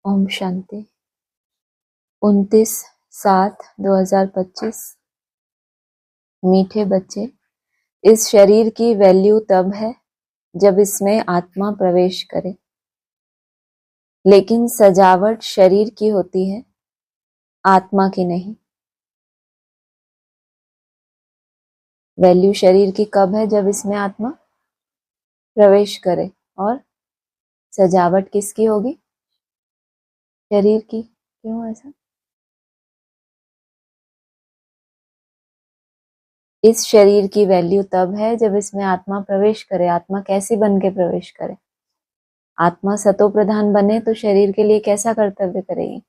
ओम शांति। 29/7/2025। मीठे बच्चे, इस शरीर की वैल्यू तब है जब इसमें आत्मा प्रवेश करे, लेकिन सजावट शरीर की होती है, आत्मा की नहीं। वैल्यू शरीर की कब है? जब इसमें आत्मा प्रवेश करे। और सजावट किसकी होगी? शरीर की। क्यों ऐसा? इस शरीर की वैल्यू तब है जब इसमें आत्मा प्रवेश करे। आत्मा कैसी बन के प्रवेश करे? आत्मा सतो प्रधान बने तो शरीर के लिए कैसा कर्तव्य करेगी?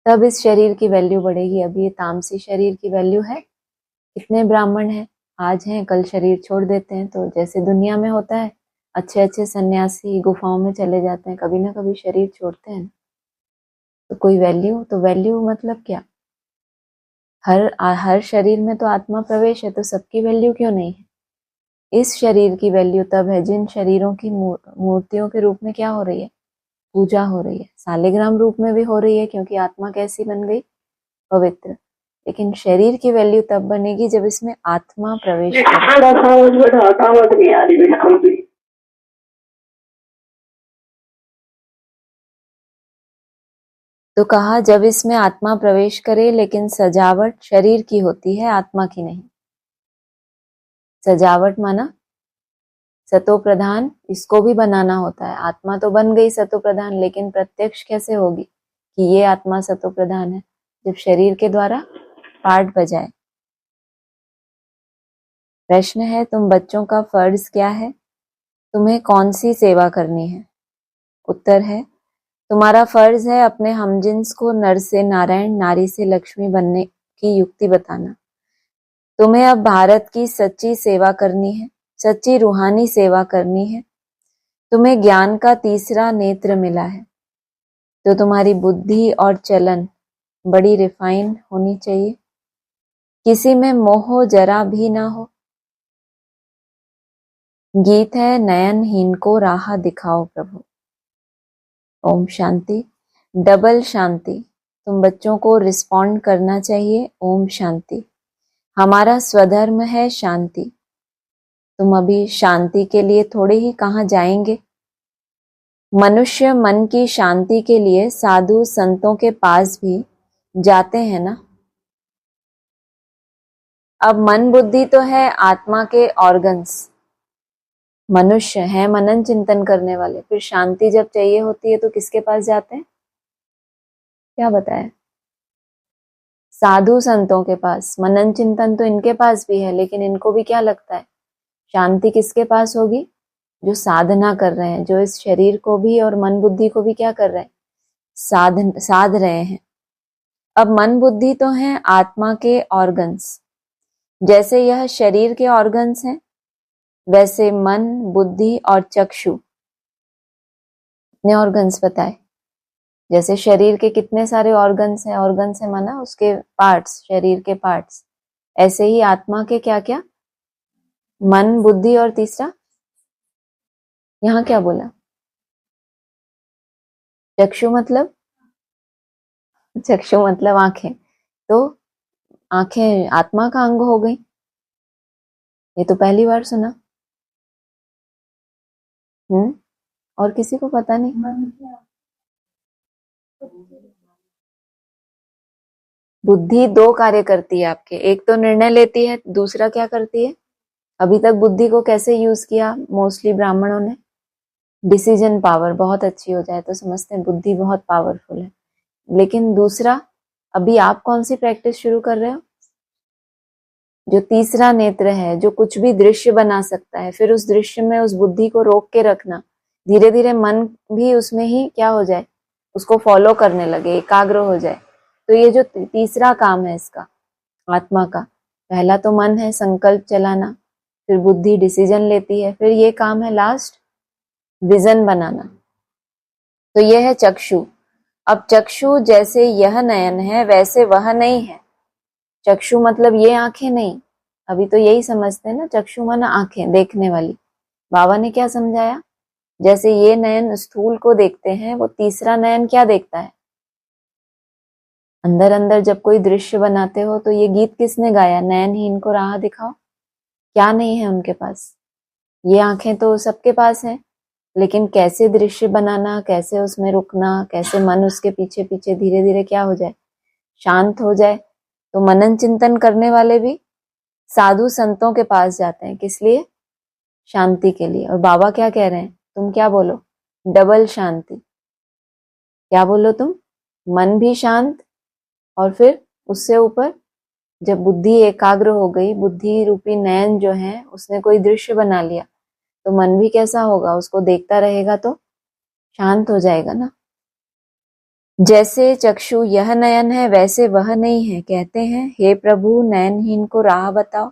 तब इस शरीर की वैल्यू बढ़ेगी। अभी ये तामसी शरीर की वैल्यू है। कितने ब्राह्मण हैं, आज हैं, कल शरीर छोड़ देते हैं। तो जैसे दुनिया में होता है, अच्छे अच्छे सन्यासी गुफाओं में चले जाते हैं, कभी ना कभी शरीर छोड़ते हैं। तो कोई वैल्यू, तो वैल्यू मतलब क्या? हर शरीर में तो आत्मा प्रवेश है, तो सबकी वैल्यू क्यों नहीं है? इस शरीर की वैल्यू तब है जिन शरीरों की मूर्तियों के रूप में क्या हो रही है? पूजा हो रही है। शालिग्राम रूप में भी हो रही है, क्योंकि आत्मा कैसी बन गई? पवित्र। लेकिन शरीर की वैल्यू तब बनेगी जब इसमें आत्मा प्रवेश करे। तो कहा जब इसमें आत्मा प्रवेश करे, लेकिन सजावट शरीर की होती है, आत्मा की नहीं। सजावट माना सतो प्रधान, इसको भी बनाना होता है। आत्मा तो बन गई सतो प्रधान, लेकिन प्रत्यक्ष कैसे होगी कि ये आत्मा सतो प्रधान है? जब शरीर के द्वारा पाठ बजाए। प्रश्न है, तुम बच्चों का फर्ज क्या है? तुम्हें कौन सी सेवा करनी है? उत्तर है, तुम्हारा फर्ज है अपने हमजिन्स को नर से नारायण, नारी से लक्ष्मी बनने की युक्ति बताना। तुम्हें अब भारत की सच्ची सेवा करनी है, सच्ची रूहानी सेवा करनी है। तुम्हें ज्ञान का तीसरा नेत्र मिला है, तो तुम्हारी बुद्धि और चलन बड़ी रिफाइन होनी चाहिए। किसी में मोह जरा भी ना हो। गीत है, नयनहीन को राह दिखाओ प्रभु। ओम शांति। डबल शांति। तुम बच्चों को रिस्पॉन्ड करना चाहिए। ओम शांति। हमारा स्वधर्म है शांति। तुम अभी शांति के लिए थोड़े ही कहाँ जाएंगे। मनुष्य मन की शांति के लिए साधु संतों के पास भी जाते हैं ना। अब मन बुद्धि तो है आत्मा के ऑर्गन्स। मनुष्य है मनन चिंतन करने वाले, फिर शांति जब चाहिए होती है तो किसके पास जाते हैं? क्या बताया? साधु संतों के पास। मनन चिंतन तो इनके पास भी है, लेकिन इनको भी क्या लगता है? शांति किसके पास होगी? जो साधना कर रहे हैं, जो इस शरीर को भी और मन बुद्धि को भी क्या कर रहे हैं? साध रहे हैं। अब मन बुद्धि तो है आत्मा के ऑर्गन्स। जैसे यह शरीर के ऑर्गन्स हैं, वैसे मन, बुद्धि और चक्षु इतने ऑर्गन्स बताए। जैसे शरीर के कितने सारे ऑर्गन्स हैं, ऑर्गन्स है माना उसके पार्ट्स, शरीर के पार्ट्स। ऐसे ही आत्मा के क्या क्या? मन, बुद्धि और तीसरा यहाँ क्या बोला? चक्षु मतलब? चक्षु मतलब आंखें। तो आंखें आत्मा का अंग हो गई। ये तो पहली बार सुना। और किसी को पता नहीं? बुद्धि दो कार्य करती है आपके। एक तो निर्णय लेती है, दूसरा क्या करती है? अभी तक बुद्धि को कैसे यूज किया मोस्टली ब्राह्मणों ने? डिसीजन पावर बहुत अच्छी हो जाए तो समझते हैं बुद्धि बहुत पावरफुल है। लेकिन दूसरा, अभी आप कौन सी प्रैक्टिस शुरू कर रहे हो? जो तीसरा नेत्र है, जो कुछ भी दृश्य बना सकता है, फिर उस दृश्य में उस बुद्धि को रोक के रखना। धीरे धीरे मन भी उसमें ही क्या हो जाए? उसको फॉलो करने लगे, एकाग्र हो जाए। तो ये जो तीसरा काम है इसका, आत्मा का, पहला तो मन है संकल्प चलाना, फिर बुद्धि डिसीजन लेती है, फिर ये काम है लास्ट विजन बनाना। तो ये है चक्षु। अब चक्षु जैसे यह नयन है वैसे वह नहीं है। चक्षु मतलब ये आंखें नहीं। अभी तो यही समझते हैं ना, चक्षु माना आंखें देखने वाली। बाबा ने क्या समझाया? जैसे ये नयन स्थूल को देखते हैं, वो तीसरा नयन क्या देखता है? अंदर अंदर जब कोई दृश्य बनाते हो तो ये गीत किसने गाया? नयनहीन को राह दिखाओ। क्या नहीं है उनके पास? ये आंखें तो सबके पास हैं, लेकिन कैसे दृश्य बनाना, कैसे उसमें रुकना, कैसे मन उसके पीछे पीछे धीरे धीरे क्या हो जाए, शांत हो जाए। तो मनन चिंतन करने वाले भी साधु संतों के पास जाते हैं, किस लिए? शांति के लिए। और बाबा क्या कह रहे हैं? तुम क्या बोलो? डबल शांति। क्या बोलो तुम? मन भी शांत, और फिर उससे ऊपर जब बुद्धि एकाग्र हो गई, बुद्धि रूपी नयन जो है उसने कोई दृश्य बना लिया, तो मन भी कैसा होगा? उसको देखता रहेगा तो शांत हो जाएगा ना। जैसे चक्षु यह नयन है वैसे वह नहीं है। कहते हैं हे प्रभु नयनहीन को राह बताओ।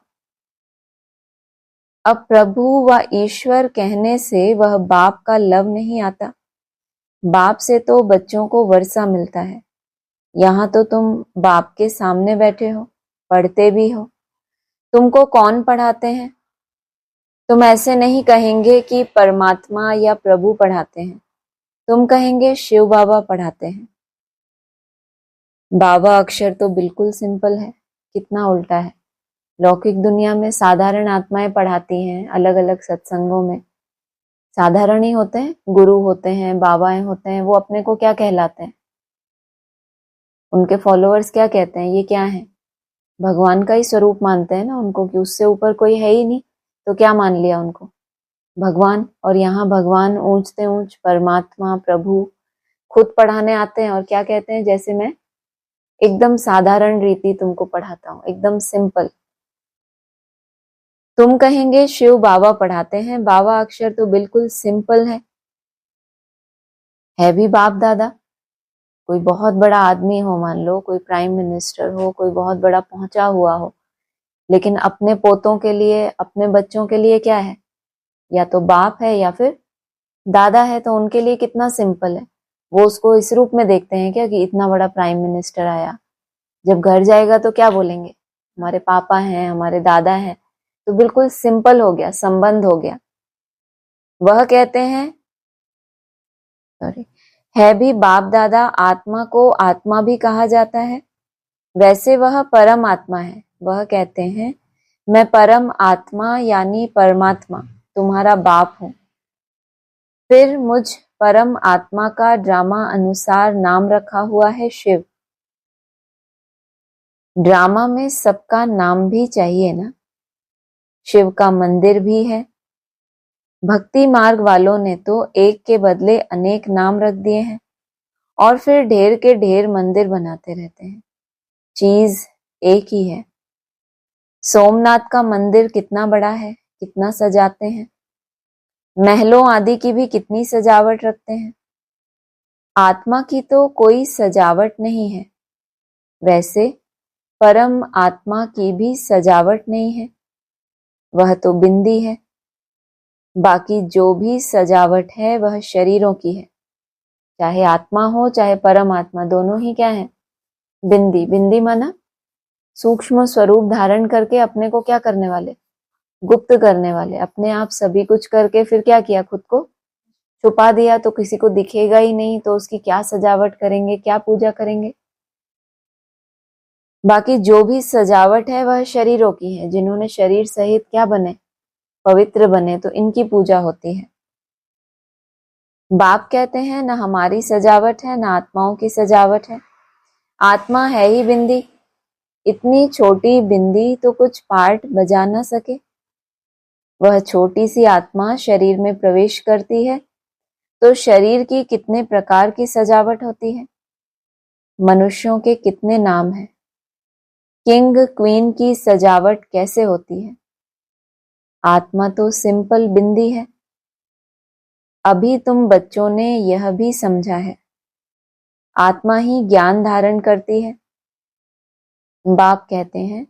अब प्रभु व ईश्वर कहने से वह बाप का लव नहीं आता। बाप से तो बच्चों को वर्षा मिलता है। यहाँ तो तुम बाप के सामने बैठे हो, पढ़ते भी हो। तुमको कौन पढ़ाते हैं? तुम ऐसे नहीं कहेंगे कि परमात्मा या प्रभु पढ़ाते हैं, तुम कहेंगे शिव बाबा पढ़ाते हैं। बाबा अक्षर तो बिल्कुल सिंपल है, कितना उल्टा है। लौकिक दुनिया में साधारण आत्माएं पढ़ाती हैं, अलग अलग सत्संगों में साधारण ही होते हैं, गुरु होते हैं, बाबाएं होते हैं। वो अपने को क्या कहलाते हैं? उनके फॉलोअर्स क्या कहते हैं? ये क्या है? भगवान का ही स्वरूप मानते हैं ना उनको, कि उससे ऊपर कोई है ही नहीं, तो क्या मान लिया उनको? भगवान। और यहाँ भगवान ऊंचते ऊंच परमात्मा प्रभु खुद पढ़ाने आते हैं और क्या कहते हैं? जैसे मैं एकदम साधारण रीति तुमको पढ़ाता हूँ, एकदम सिंपल। तुम कहेंगे शिव बाबा पढ़ाते हैं। बाबा अक्षर तो बिल्कुल सिंपल है भी बाप दादा। कोई बहुत बड़ा आदमी हो, मान लो कोई प्राइम मिनिस्टर हो, कोई बहुत बड़ा पहुंचा हुआ हो, लेकिन अपने पोतों के लिए, अपने बच्चों के लिए क्या है? या तो बाप है या फिर दादा है। तो उनके लिए कितना सिंपल है। वो उसको इस रूप में देखते हैं क्या कि इतना बड़ा प्राइम मिनिस्टर आया। जब घर जाएगा तो क्या बोलेंगे? हमारे पापा हैं, हमारे दादा हैं। तो बिल्कुल सिंपल हो गया, संबंध हो गया। वह कहते हैं, सॉरी, है भी बाप दादा। आत्मा को आत्मा भी कहा जाता है, वैसे वह परम आत्मा है। वह कहते हैं मैं परम आत्मा यानी परमात्मा तुम्हारा बाप हूं। फिर मुझ परम आत्मा का ड्रामा अनुसार नाम रखा हुआ है शिव। ड्रामा में सबका नाम भी चाहिए ना। शिव का मंदिर भी है। भक्ति मार्ग वालों ने तो एक के बदले अनेक नाम रख दिए हैं और फिर ढेर के ढेर मंदिर बनाते रहते हैं। चीज एक ही है। सोमनाथ का मंदिर कितना बड़ा है, कितना सजाते हैं। महलों आदि की भी कितनी सजावट रखते हैं। आत्मा की तो कोई सजावट नहीं है। वैसे परम आत्मा की भी सजावट नहीं है, वह तो बिंदी है। बाकी जो भी सजावट है वह शरीरों की है। चाहे आत्मा हो चाहे परमात्मा, दोनों ही क्या है? बिंदी। बिंदी माना सूक्ष्म स्वरूप धारण करके अपने को क्या करने वाले? गुप्त करने वाले। अपने आप सभी कुछ करके फिर क्या किया? खुद को छुपा दिया, तो किसी को दिखेगा ही नहीं, तो उसकी क्या सजावट करेंगे, क्या पूजा करेंगे? बाकी जो भी सजावट है वह शरीरों की है। जिन्होंने शरीर सहित क्या बने? पवित्र बने, तो इनकी पूजा होती है। बाप कहते हैं न हमारी सजावट है, न आत्माओं की सजावट है। आत्मा है ही बिंदी। इतनी छोटी बिंदी तो कुछ पार्ट बजा न सके। वह छोटी सी आत्मा शरीर में प्रवेश करती है तो शरीर की कितने प्रकार की सजावट होती है। मनुष्यों के कितने नाम हैं। किंग क्वीन की सजावट कैसे होती है। आत्मा तो सिंपल बिंदी है। अभी तुम बच्चों ने यह भी समझा है, आत्मा ही ज्ञान धारण करती है। बाप कहते हैं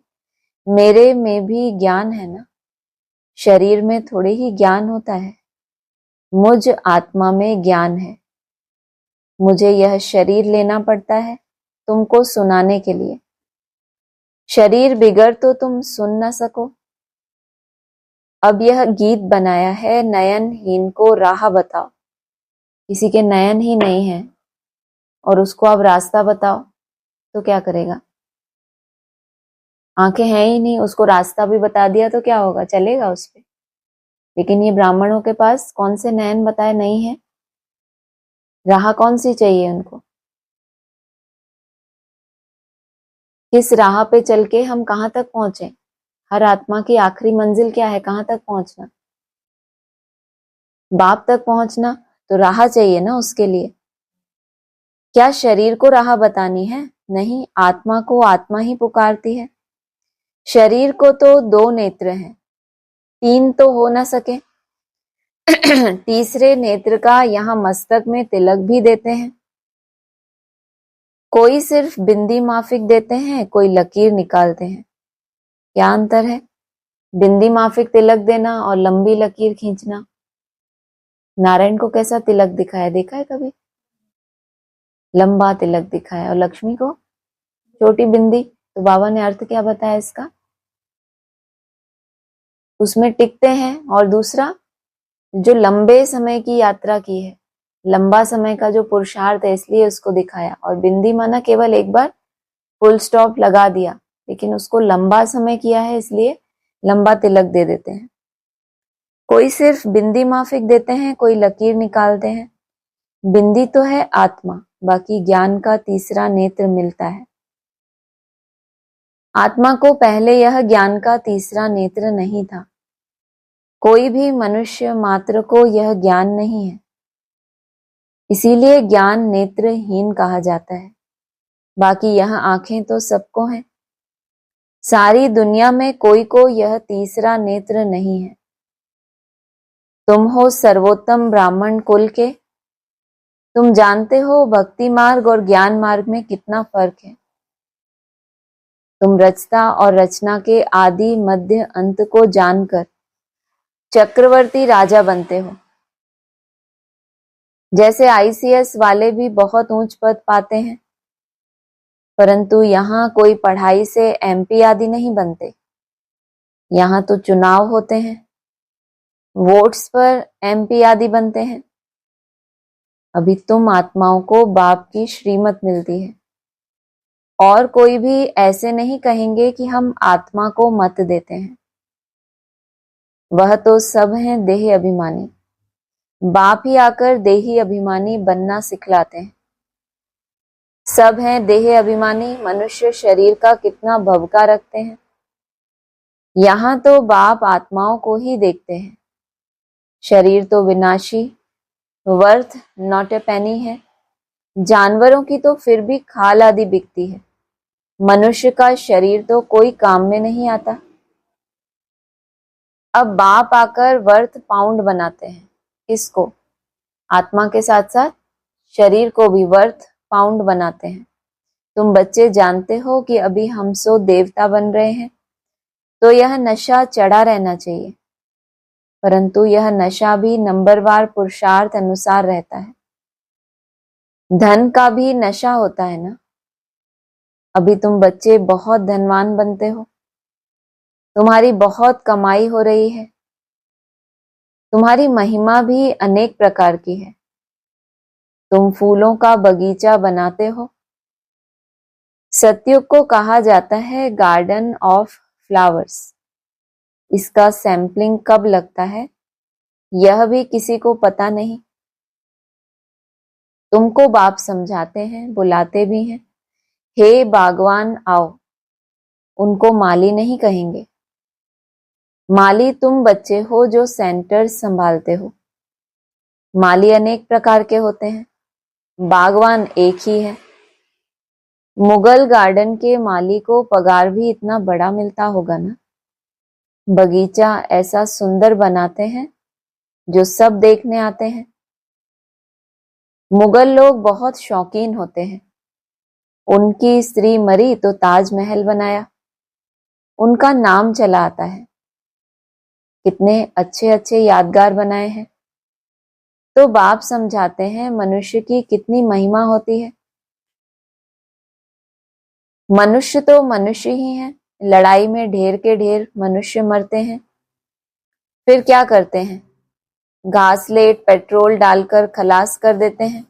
मेरे में भी ज्ञान है ना, शरीर में थोड़े ही ज्ञान होता है। मुझ आत्मा में ज्ञान है। मुझे यह शरीर लेना पड़ता है तुमको सुनाने के लिए। शरीर बिगर तो तुम सुन न सको। अब यह गीत बनाया है नयनहीन को राह बताओ। किसी के नयन ही नहीं है और उसको आप रास्ता बताओ तो क्या करेगा? आंखें हैं ही नहीं, उसको रास्ता भी बता दिया तो क्या होगा? चलेगा उस पे? लेकिन ये ब्राह्मणों के पास कौन से नयन बताए नहीं है, राह कौन सी चाहिए उनको? किस राह पे चल के हम कहाँ तक पहुंचे? हर आत्मा की आखिरी मंजिल क्या है? कहाँ तक पहुंचना? बाप तक पहुंचना, तो राह चाहिए ना उसके लिए। क्या शरीर को राह बतानी है? नहीं, आत्मा को आत्मा ही पुकारती है। शरीर को तो 2 नेत्र हैं, 3 तो हो ना सके। तीसरे नेत्र का यहाँ मस्तक में तिलक भी देते हैं। कोई सिर्फ बिंदी माफिक देते हैं, कोई लकीर निकालते हैं। क्या अंतर है बिंदी माफिक तिलक देना और लंबी लकीर खींचना? नारायण को कैसा तिलक दिखाया, देखा है कभी? लंबा तिलक दिखाया। और लक्ष्मी को छोटी बिंदी। तो बाबा ने अर्थ क्या बताया इसका? उसमें टिकते हैं। और दूसरा, जो लंबे समय की यात्रा की है, लंबा समय का जो पुरुषार्थ है, इसलिए उसको दिखाया। और बिंदी माना केवल एक बार फुल स्टॉप लगा दिया, लेकिन उसको लंबा समय किया है, इसलिए लंबा तिलक दे देते हैं। कोई सिर्फ बिंदी माफिक देते हैं, कोई लकीर निकालते हैं। बिंदी तो है आत्मा, बाकी ज्ञान का तीसरा नेत्र मिलता है। आत्मा को पहले यह ज्ञान का तीसरा नेत्र नहीं था। कोई भी मनुष्य मात्र को यह ज्ञान नहीं है, इसीलिए ज्ञान नेत्रहीन कहा जाता है। बाकी यह आंखें तो सबको हैं। सारी दुनिया में कोई को यह तीसरा नेत्र नहीं है। तुम हो सर्वोत्तम ब्राह्मण कुल के। तुम जानते हो भक्ति मार्ग और ज्ञान मार्ग में कितना फर्क है। तुम रचता और रचना के आदि मध्य अंत को जानकर चक्रवर्ती राजा बनते हो। जैसे आईसीएस वाले भी बहुत ऊंच पद पाते हैं, परंतु यहाँ कोई पढ़ाई से एमपी आदि नहीं बनते। यहाँ तो चुनाव होते हैं, वोट्स पर एमपी आदि बनते हैं। अभी तुम आत्माओं को बाप की श्रीमत मिलती है, और कोई भी ऐसे नहीं कहेंगे कि हम आत्मा को मत देते हैं। वह तो सब हैं देह अभिमानी। बाप ही आकर देही अभिमानी बनना सिखलाते हैं। सब हैं देह अभिमानी। मनुष्य शरीर का कितना भवका रखते हैं। यहाँ तो बाप आत्माओं को ही देखते हैं। शरीर तो विनाशी, वर्थ नॉट ए पेनी है। जानवरों की तो फिर भी खाल आदि बिकती है। मनुष्य का शरीर तो कोई काम में नहीं आता। अब बाप आकर वर्थ पाउंड बनाते हैं। किसको? आत्मा के साथ साथ शरीर को भी वर्थ पाउंड बनाते हैं। तुम बच्चे जानते हो कि अभी हम सो देवता बन रहे हैं, तो यह नशा चढ़ा रहना चाहिए, परंतु यह नशा भी नंबरवार पुरुषार्थ अनुसार रहता है। धन का भी नशा होता है ना। अभी तुम बच्चे बहुत धनवान बनते हो, तुम्हारी बहुत कमाई हो रही है, तुम्हारी महिमा भी अनेक प्रकार की है। तुम फूलों का बगीचा बनाते हो। सतयुग को कहा जाता है गार्डन ऑफ फ्लावर्स। इसका सैंपलिंग कब लगता है, यह भी किसी को पता नहीं। तुमको बाप समझाते हैं, बुलाते भी हैं। हे बागवान आओ। उनको माली नहीं कहेंगे। माली तुम बच्चे हो जो सेंटर संभालते हो। माली अनेक प्रकार के होते हैं, बागवान एक ही है। मुगल गार्डन के माली को पगार भी इतना बड़ा मिलता होगा ना। बगीचा ऐसा सुंदर बनाते हैं जो सब देखने आते हैं। मुगल लोग बहुत शौकीन होते हैं। उनकी स्त्री मरी तो ताजमहल बनाया, उनका नाम चला आता है। कितने अच्छे अच्छे यादगार बनाए हैं। तो बाप समझाते हैं मनुष्य की कितनी महिमा होती है। मनुष्य तो मनुष्य ही है। लड़ाई में ढेर के ढेर मनुष्य मरते हैं, फिर क्या करते हैं? घासलेट पेट्रोल डालकर खलास कर देते हैं।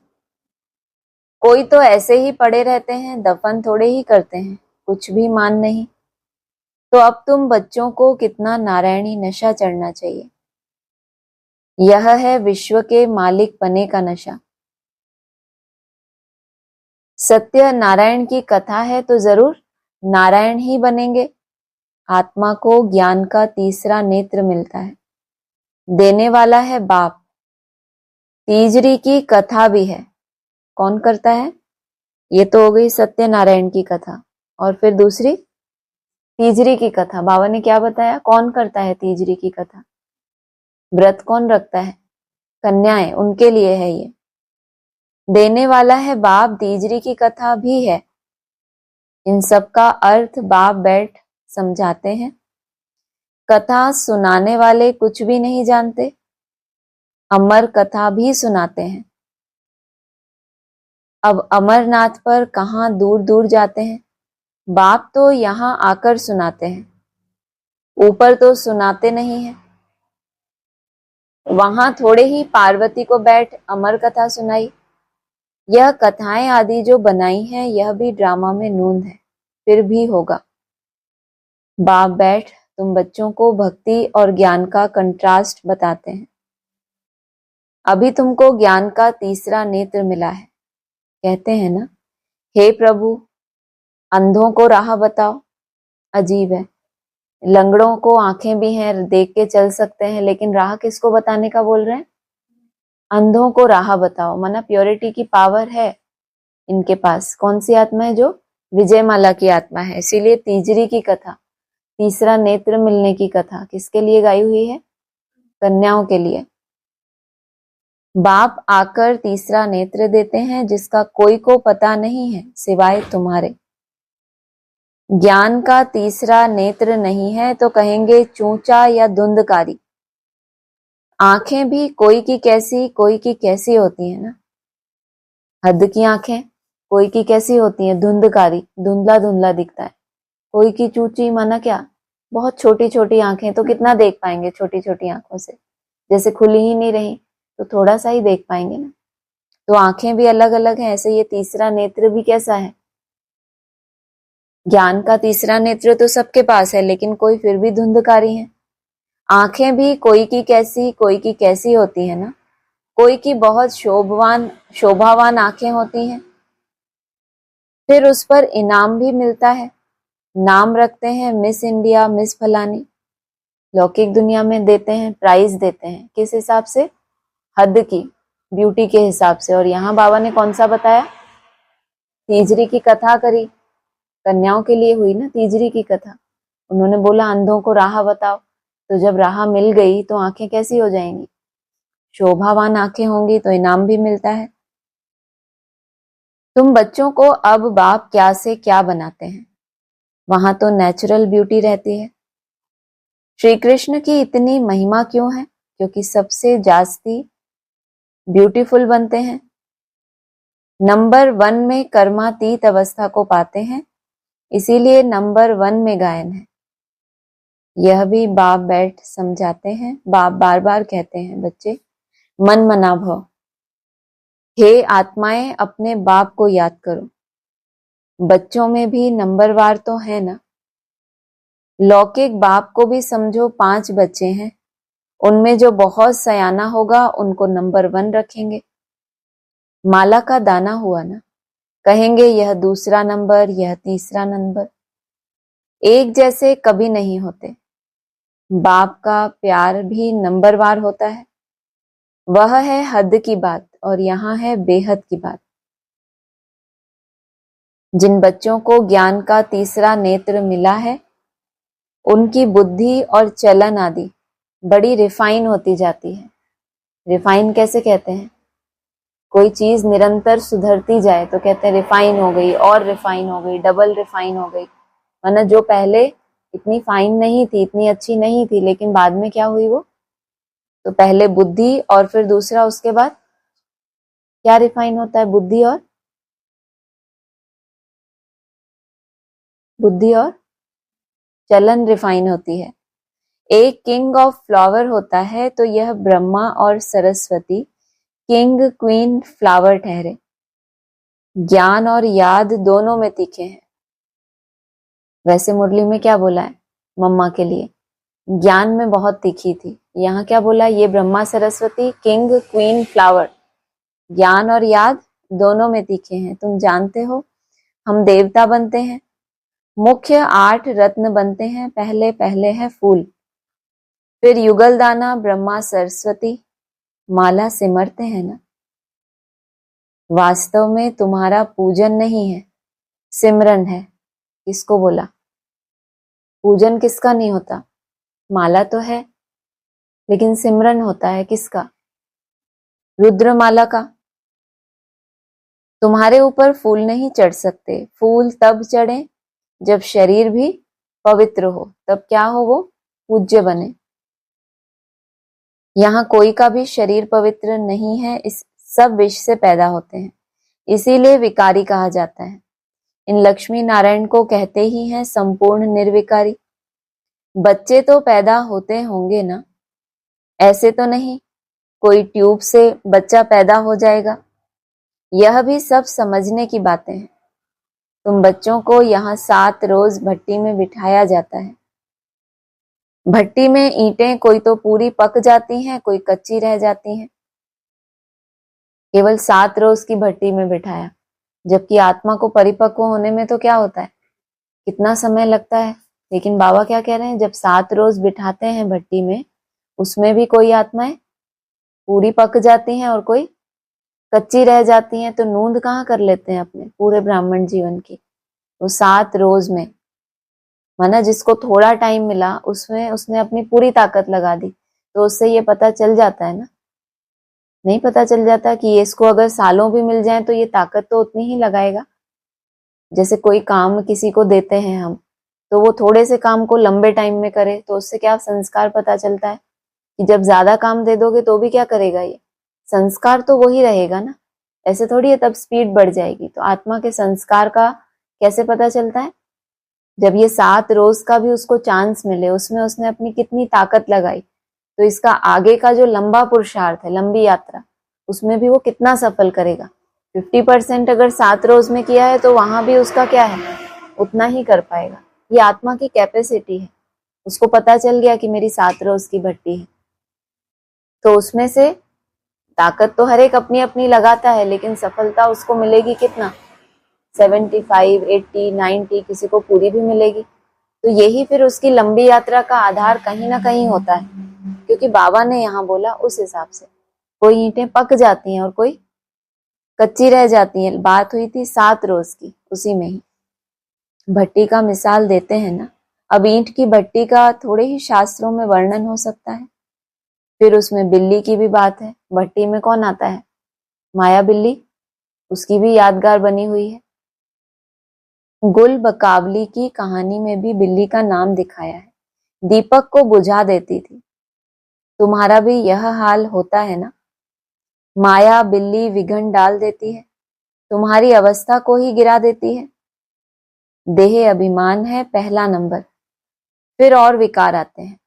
कोई तो ऐसे ही पड़े रहते हैं, दफन थोड़े ही करते हैं, कुछ भी मान नहीं। तो अब तुम बच्चों को कितना नारायणी नशा चढ़ना चाहिए। यह है विश्व के मालिक पने का नशा। सत्य नारायण की कथा है तो जरूर नारायण ही बनेंगे। आत्मा को ज्ञान का तीसरा नेत्र मिलता है, देने वाला है बाप। तीजरी की कथा भी है, कौन करता है? ये तो हो गई सत्यनारायण की कथा। और फिर दूसरी तीजरी की कथा, बाबा ने क्या बताया? कौन करता है तीजरी की कथा? व्रत कौन रखता है? कन्याएं, उनके लिए है ये। देने वाला है बाप, तीजरी की कथा भी है। इन सब का अर्थ बाप बैठ समझाते हैं। कथा सुनाने वाले कुछ भी नहीं जानते, अमर कथा भी सुनाते हैं। अब अमरनाथ पर कहाँ दूर दूर जाते हैं, बाप तो यहाँ आकर सुनाते हैं, ऊपर तो सुनाते नहीं है। वहां थोड़े ही पार्वती को बैठ अमर कथा सुनाई। यह कथाएं आदि जो बनाई हैं, यह भी ड्रामा में नूंद है, फिर भी होगा। बाप बैठ तुम बच्चों को भक्ति और ज्ञान का कंट्रास्ट बताते हैं। अभी तुमको ज्ञान का तीसरा नेत्र मिला है। कहते हैं ना, हे प्रभु अंधों को राह बताओ। अजीब है, लंगड़ों को आंखें भी हैं, देख के चल सकते हैं, लेकिन राह किसको बताने का बोल रहे हैं? अंधों को राह बताओ। माना प्योरिटी की पावर है इनके पास। कौन सी आत्मा है? जो विजय माला की आत्मा है। इसीलिए तीजरी की कथा, तीसरा नेत्र मिलने की कथा किसके लिए गाई हुई है? कन्याओं के लिए। बाप आकर तीसरा नेत्र देते हैं, जिसका कोई को पता नहीं है सिवाय तुम्हारे। ज्ञान का तीसरा नेत्र नहीं है तो कहेंगे चूचा या धुंधकारी। आंखें भी कोई की कैसी होती है ना। हद की आंखें कोई की कैसी होती है? धुंधकारी, धुंधला धुंधला दिखता है। कोई की चूची, माना क्या? बहुत छोटी छोटी आंखें, तो कितना देख पाएंगे छोटी छोटी आंखों से? जैसे खुली ही नहीं रही तो थोड़ा सा ही देख पाएंगे ना। तो आंखें भी अलग अलग हैं। ऐसे ये तीसरा नेत्र भी कैसा है? ज्ञान का तीसरा नेत्र तो सबके पास है, लेकिन कोई फिर भी धुंधकारी है। आंखें भी कोई की कैसी होती है ना। कोई की बहुत शोभावान आंखें होती हैं, फिर उस पर इनाम भी मिलता है। नाम रखते हैं मिस इंडिया, मिस फलानी। लौकिक दुनिया में देते हैं, प्राइज देते हैं। किस हिसाब से? हद की, ब्यूटी के हिसाब से। और यहाँ बाबा ने कौन सा बताया? तीजरी की कथा करी, कन्याओं के लिए हुई ना तीजरी की कथा। उन्होंने बोला अंधों को राह बताओ। तो जब राह मिल गई तो आंखें कैसी हो जाएंगी? शोभावान आंखें होंगी, तो इनाम भी मिलता है। तुम बच्चों को अब बाप क्या से क्या बनाते हैं, वहां तो नेचुरल ब्यूटी रहती है। श्री कृष्ण की इतनी महिमा क्यों है? क्योंकि सबसे जास्ती ब्यूटीफुल बनते हैं। नंबर 1 में कर्मातीत अवस्था को पाते हैं, इसीलिए नंबर 1 में गायन है। यह भी बाप बैठ समझाते हैं। बाप बार बार कहते हैं, बच्चे मन मना भव, हे आत्माएं अपने बाप को याद करो। बच्चों में भी नंबरवार तो है ना। लौकिक बाप को भी समझो 5 बच्चे हैं, उनमें जो बहुत सयाना होगा उनको नंबर 1 रखेंगे। माला का दाना हुआ ना, कहेंगे यह दूसरा नंबर, यह तीसरा नंबर। एक जैसे कभी नहीं होते। बाप का प्यार भी नंबरवार होता है। वह है हद की बात और यहाँ है बेहद की बात। जिन बच्चों को ज्ञान का तीसरा नेत्र मिला है, उनकी बुद्धि और चलन आदि बड़ी रिफाइन होती जाती है। रिफाइन कैसे कहते हैं? कोई चीज निरंतर सुधरती जाए तो कहते हैं रिफाइन हो गई, और रिफाइन हो गई, डबल रिफाइन हो गई। वरना जो पहले इतनी फाइन नहीं थी, इतनी अच्छी नहीं थी, लेकिन बाद में क्या हुई वो? तो पहले बुद्धि और फिर दूसरा, उसके बाद क्या रिफाइन होता है? बुद्धि और चलन रिफाइन होती है। एक किंग ऑफ फ्लावर होता है तो यह ब्रह्मा और सरस्वती किंग क्वीन फ्लावर ठहरे। ज्ञान और याद दोनों में तीखे हैं। वैसे मुरली में क्या बोला है मम्मा के लिए? ज्ञान में बहुत तीखी थी। यहाँ क्या बोला? ये Brahma Saraswati king queen flower, ज्ञान और याद दोनों में तीखे हैं। तुम जानते हो हम देवता बनते हैं, मुख्य 8 रत्न बनते हैं। पहले पहले है फूल, फिर युगल दाना, ब्रह्मा सरस्वती, माला सिमरते हैं ना। वास्तव में तुम्हारा पूजन नहीं है, सिमरन है। किसको बोला? पूजन किसका नहीं होता? माला तो है, लेकिन सिमरन होता है किसका? रुद्रमाला का। तुम्हारे ऊपर फूल नहीं चढ़ सकते। फूल तब चढ़े जब शरीर भी पवित्र हो, तब क्या हो? वो पूज्य बने। यहाँ कोई का भी शरीर पवित्र नहीं है, इस सब विष से पैदा होते हैं, इसीलिए विकारी कहा जाता है। इन लक्ष्मी नारायण को कहते ही हैं संपूर्ण निर्विकारी। बच्चे तो पैदा होते होंगे ना, ऐसे तो नहीं कोई ट्यूब से बच्चा पैदा हो जाएगा। यह भी सब समझने की बातें हैं। तुम बच्चों को यहाँ 7 रोज भट्टी में बिठाया जाता है। भट्टी में ईंटें कोई तो पूरी पक जाती हैं, कोई कच्ची रह जाती हैं। केवल 7 रोज की भट्टी में बिठाया, जबकि आत्मा को परिपक्व होने में तो क्या होता है, कितना समय लगता है। लेकिन बाबा क्या कह रहे हैं? जब 7 रोज बिठाते हैं भट्टी में, उसमें भी कोई आत्माएं पूरी पक जाती हैं और कोई कच्ची रह जाती हैं। तो नूंद कहाँ कर लेते हैं अपने पूरे ब्राह्मण जीवन की? वो 7 रोज में, माना जिसको थोड़ा टाइम मिला उसमें उसने अपनी पूरी ताकत लगा दी। तो उससे ये पता चल जाता है ना, नहीं पता चल जाता कि ये इसको अगर सालों भी मिल जाए तो ये ताकत तो उतनी ही लगाएगा। जैसे कोई काम किसी को देते हैं हम, तो वो थोड़े से काम को लंबे टाइम में करे, तो उससे क्या संस्कार पता चलता है कि जब ज्यादा काम दे दोगे तो भी क्या करेगा, ये संस्कार तो वही रहेगा ना। ऐसे थोड़ी है तब स्पीड बढ़ जाएगी। तो आत्मा के संस्कार का कैसे पता चलता है? जब ये 7 रोज का भी उसको चांस मिले, उसमें उसने अपनी कितनी ताकत लगाई, तो इसका आगे का जो लंबा पुरुषार्थ है, लंबी यात्रा, उसमें भी वो कितना सफल करेगा। 50% अगर 7 रोज में किया है तो वहां भी उसका क्या है, उतना ही कर पाएगा। ये आत्मा की कैपेसिटी है। उसको पता चल गया कि मेरी 7 रोज की भट्टी है, तो उसमें से ताकत तो हर एक अपनी अपनी लगाता है, लेकिन सफलता उसको मिलेगी कितना, 75, 80, 90, किसी को पूरी भी मिलेगी। तो यही फिर उसकी लंबी यात्रा का आधार कहीं ना कहीं होता है, क्योंकि बाबा ने यहाँ बोला उस हिसाब से। कोई ईंटें पक जाती हैं और कोई कच्ची रह जाती हैं। बात हुई थी 7 रोज की, उसी में ही भट्टी का मिसाल देते हैं ना। अब ईंट की भट्टी का थोड़े ही शास्त्रों में वर्णन हो सकता है। फिर उसमें बिल्ली की भी बात है। भट्टी में कौन आता है? माया बिल्ली, उसकी भी यादगार बनी हुई है। गुल बकावली की कहानी में भी बिल्ली का नाम दिखाया है। दीपक को बुझा देती थी। तुम्हारा भी यह हाल होता है ना? माया बिल्ली विघन डाल देती है, तुम्हारी अवस्था को ही गिरा देती है। देह अभिमान है पहला नंबर, फिर और विकार आते हैं।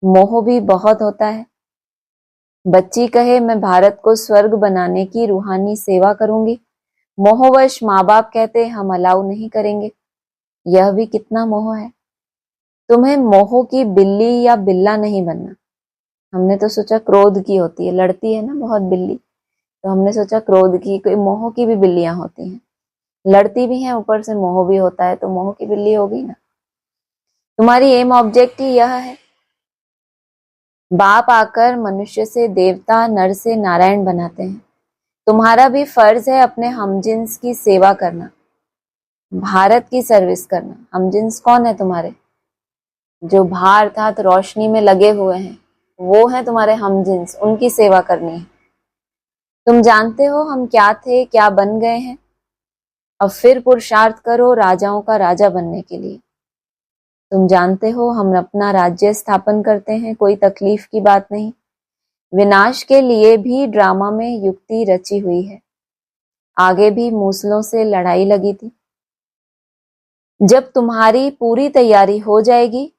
मोह भी बहुत होता है। बच्ची कहे मैं भारत को स्वर्ग बनाने की रूहानी सेवा करूंगी, मोहवश माँ बाप कहते हम अलाउ नहीं करेंगे। यह भी कितना मोह है। तुम्हें मोह की बिल्ली या बिल्ला नहीं बनना। हमने तो सोचा क्रोध की होती है, लड़ती है ना बहुत बिल्ली, तो हमने सोचा क्रोध की, कोई मोह की भी बिल्लियां होती हैं, लड़ती भी हैं, ऊपर से मोह भी होता है, तो मोह की बिल्ली होगी ना। तुम्हारी एम ऑब्जेक्ट ही यह है। बाप आकर मनुष्य से देवता, नर से नारायण बनाते हैं। तुम्हारा भी फर्ज है अपने हमजिन्स की सेवा करना, भारत की सर्विस करना। हमजिन्स कौन है तुम्हारे? जो बाहर अर्थात रोशनी में लगे हुए हैं, वो है तुम्हारे हमजिन्स, उनकी सेवा करनी है। तुम जानते हो हम क्या थे, क्या बन गए हैं। अब फिर पुरुषार्थ करो राजाओं का राजा बनने के लिए। तुम जानते हो हम अपना राज्य स्थापन करते हैं, कोई तकलीफ की बात नहीं। विनाश के लिए भी ड्रामा में युक्ति रची हुई है। आगे भी मूसलों से लड़ाई लगी थी। जब तुम्हारी पूरी तैयारी हो जाएगी,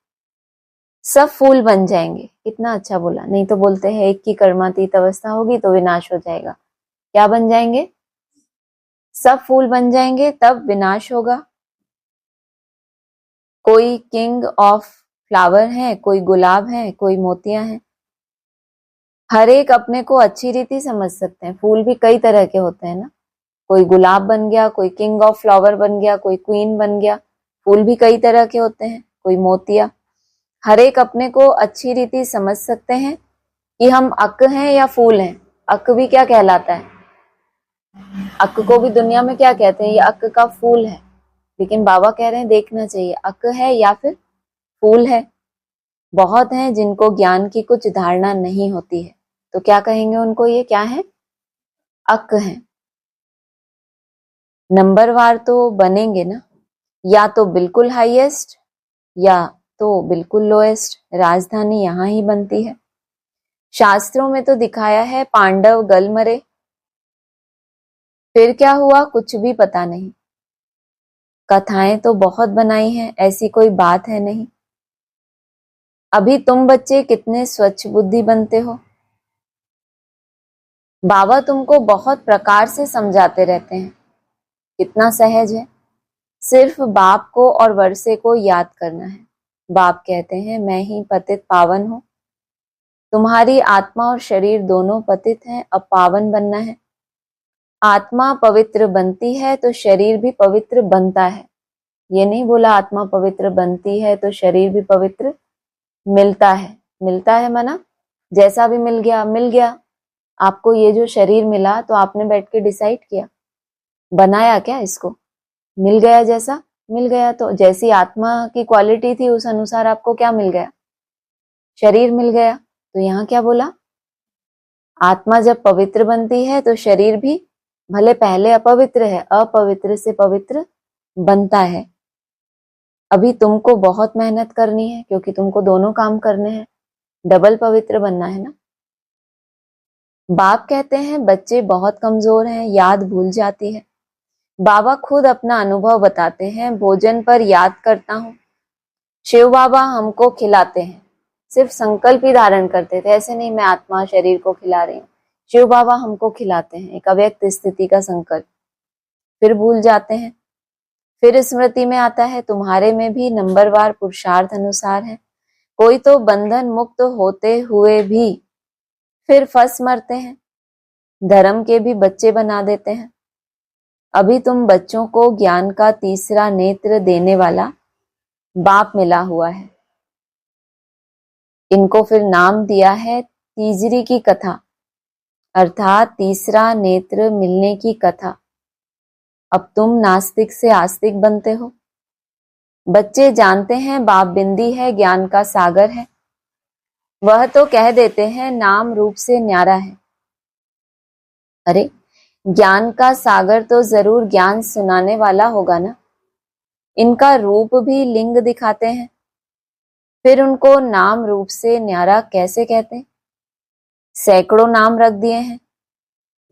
सब फूल बन जाएंगे। कितना अच्छा बोला। नहीं तो बोलते हैं एक की कर्मातीत अवस्था होगी तो विनाश हो जाएगा। क्या बन जाएंगे? सब फूल बन जाएंगे तब विनाश होगा। कोई किंग ऑफ फ्लावर है, कोई गुलाब है, कोई मोतियां हैं। हर एक अपने को अच्छी रीति समझ सकते हैं। फूल भी कई तरह के होते हैं ना। कोई गुलाब बन गया, कोई किंग ऑफ फ्लावर बन गया, कोई क्वीन बन गया। फूल भी कई तरह के होते हैं, कोई मोतिया। हर एक अपने को अच्छी रीति समझ सकते हैं कि हम अक हैं या फूल हैं। अक भी क्या कहलाता है? अक को भी दुनिया में क्या कहते हैं? ये अक का फूल है। लेकिन बाबा कह रहे हैं देखना चाहिए अक है या फिर फूल है। बहुत हैं जिनको ज्ञान की कुछ धारणा नहीं होती है, तो क्या कहेंगे उनको? ये क्या है? अक है। नंबरवार तो बनेंगे ना, या तो बिल्कुल हाईएस्ट या तो बिल्कुल लोएस्ट। राजधानी यहाँ ही बनती है। शास्त्रों में तो दिखाया है पांडव गल मरे, फिर क्या हुआ कुछ भी पता नहीं। कथाएं तो बहुत बनाई हैं, ऐसी कोई बात है नहीं। अभी तुम बच्चे कितने स्वच्छ बुद्धि बनते हो। बाबा तुमको बहुत प्रकार से समझाते रहते हैं। कितना सहज है। सिर्फ बाप को और वर्षे को याद करना है। बाप कहते हैं मैं ही पतित पावन हूं। तुम्हारी आत्मा और शरीर दोनों पतित हैं, अब पावन बनना है। आत्मा पवित्र बनती है तो शरीर भी पवित्र बनता है। ये नहीं बोला आत्मा पवित्र बनती है तो शरीर भी पवित्र मिलता है। मिलता है माना जैसा भी मिल गया मिल गया। आपको ये जो शरीर मिला तो आपने बैठ के डिसाइड किया, बनाया क्या इसको? मिल गया जैसा मिल गया। तो जैसी आत्मा की क्वालिटी थी उस अनुसार आपको क्या मिल गया? शरीर मिल गया। तो यहाँ क्या बोला? आत्मा जब पवित्र बनती है तो शरीर भी भले पहले अपवित्र है, अपवित्र से पवित्र बनता है। अभी तुमको बहुत मेहनत करनी है क्योंकि तुमको दोनों काम करने हैं। डबल पवित्र बनना है ना। बाप कहते हैं बच्चे बहुत कमजोर हैं, याद भूल जाती है। बाबा खुद अपना अनुभव बताते हैं, भोजन पर याद करता हूँ। शिव बाबा हमको खिलाते हैं, सिर्फ संकल्प ही धारण करते थे। ऐसे नहीं मैं आत्मा शरीर को खिला रही हूँ। शिव बाबा हमको खिलाते हैं, एक अव्यक्त स्थिति का संकल्प। फिर भूल जाते हैं, फिर स्मृति में आता है तुम्हारे में भी नंबरवार पुरुषार्थ अनुसार है। कोई तो बंधन मुक्त होते हुए भी फिर फंस मरते हैं, धर्म के भी बच्चे बना देते हैं। अभी तुम बच्चों को ज्ञान का तीसरा नेत्र देने वाला बाप मिला हुआ है। इनको फिर नाम दिया है तीसरी की कथा, अर्थात तीसरा नेत्र मिलने की कथा। अब तुम नास्तिक से आस्तिक बनते हो। बच्चे जानते हैं बाप बिंदी है, ज्ञान का सागर है। वह तो कह देते हैं नाम रूप से न्यारा है। अरे ज्ञान का सागर तो जरूर ज्ञान सुनाने वाला होगा ना। इनका रूप भी लिंग दिखाते हैं, फिर उनको नाम रूप से न्यारा कैसे कहते? सैकड़ों नाम रख दिए हैं।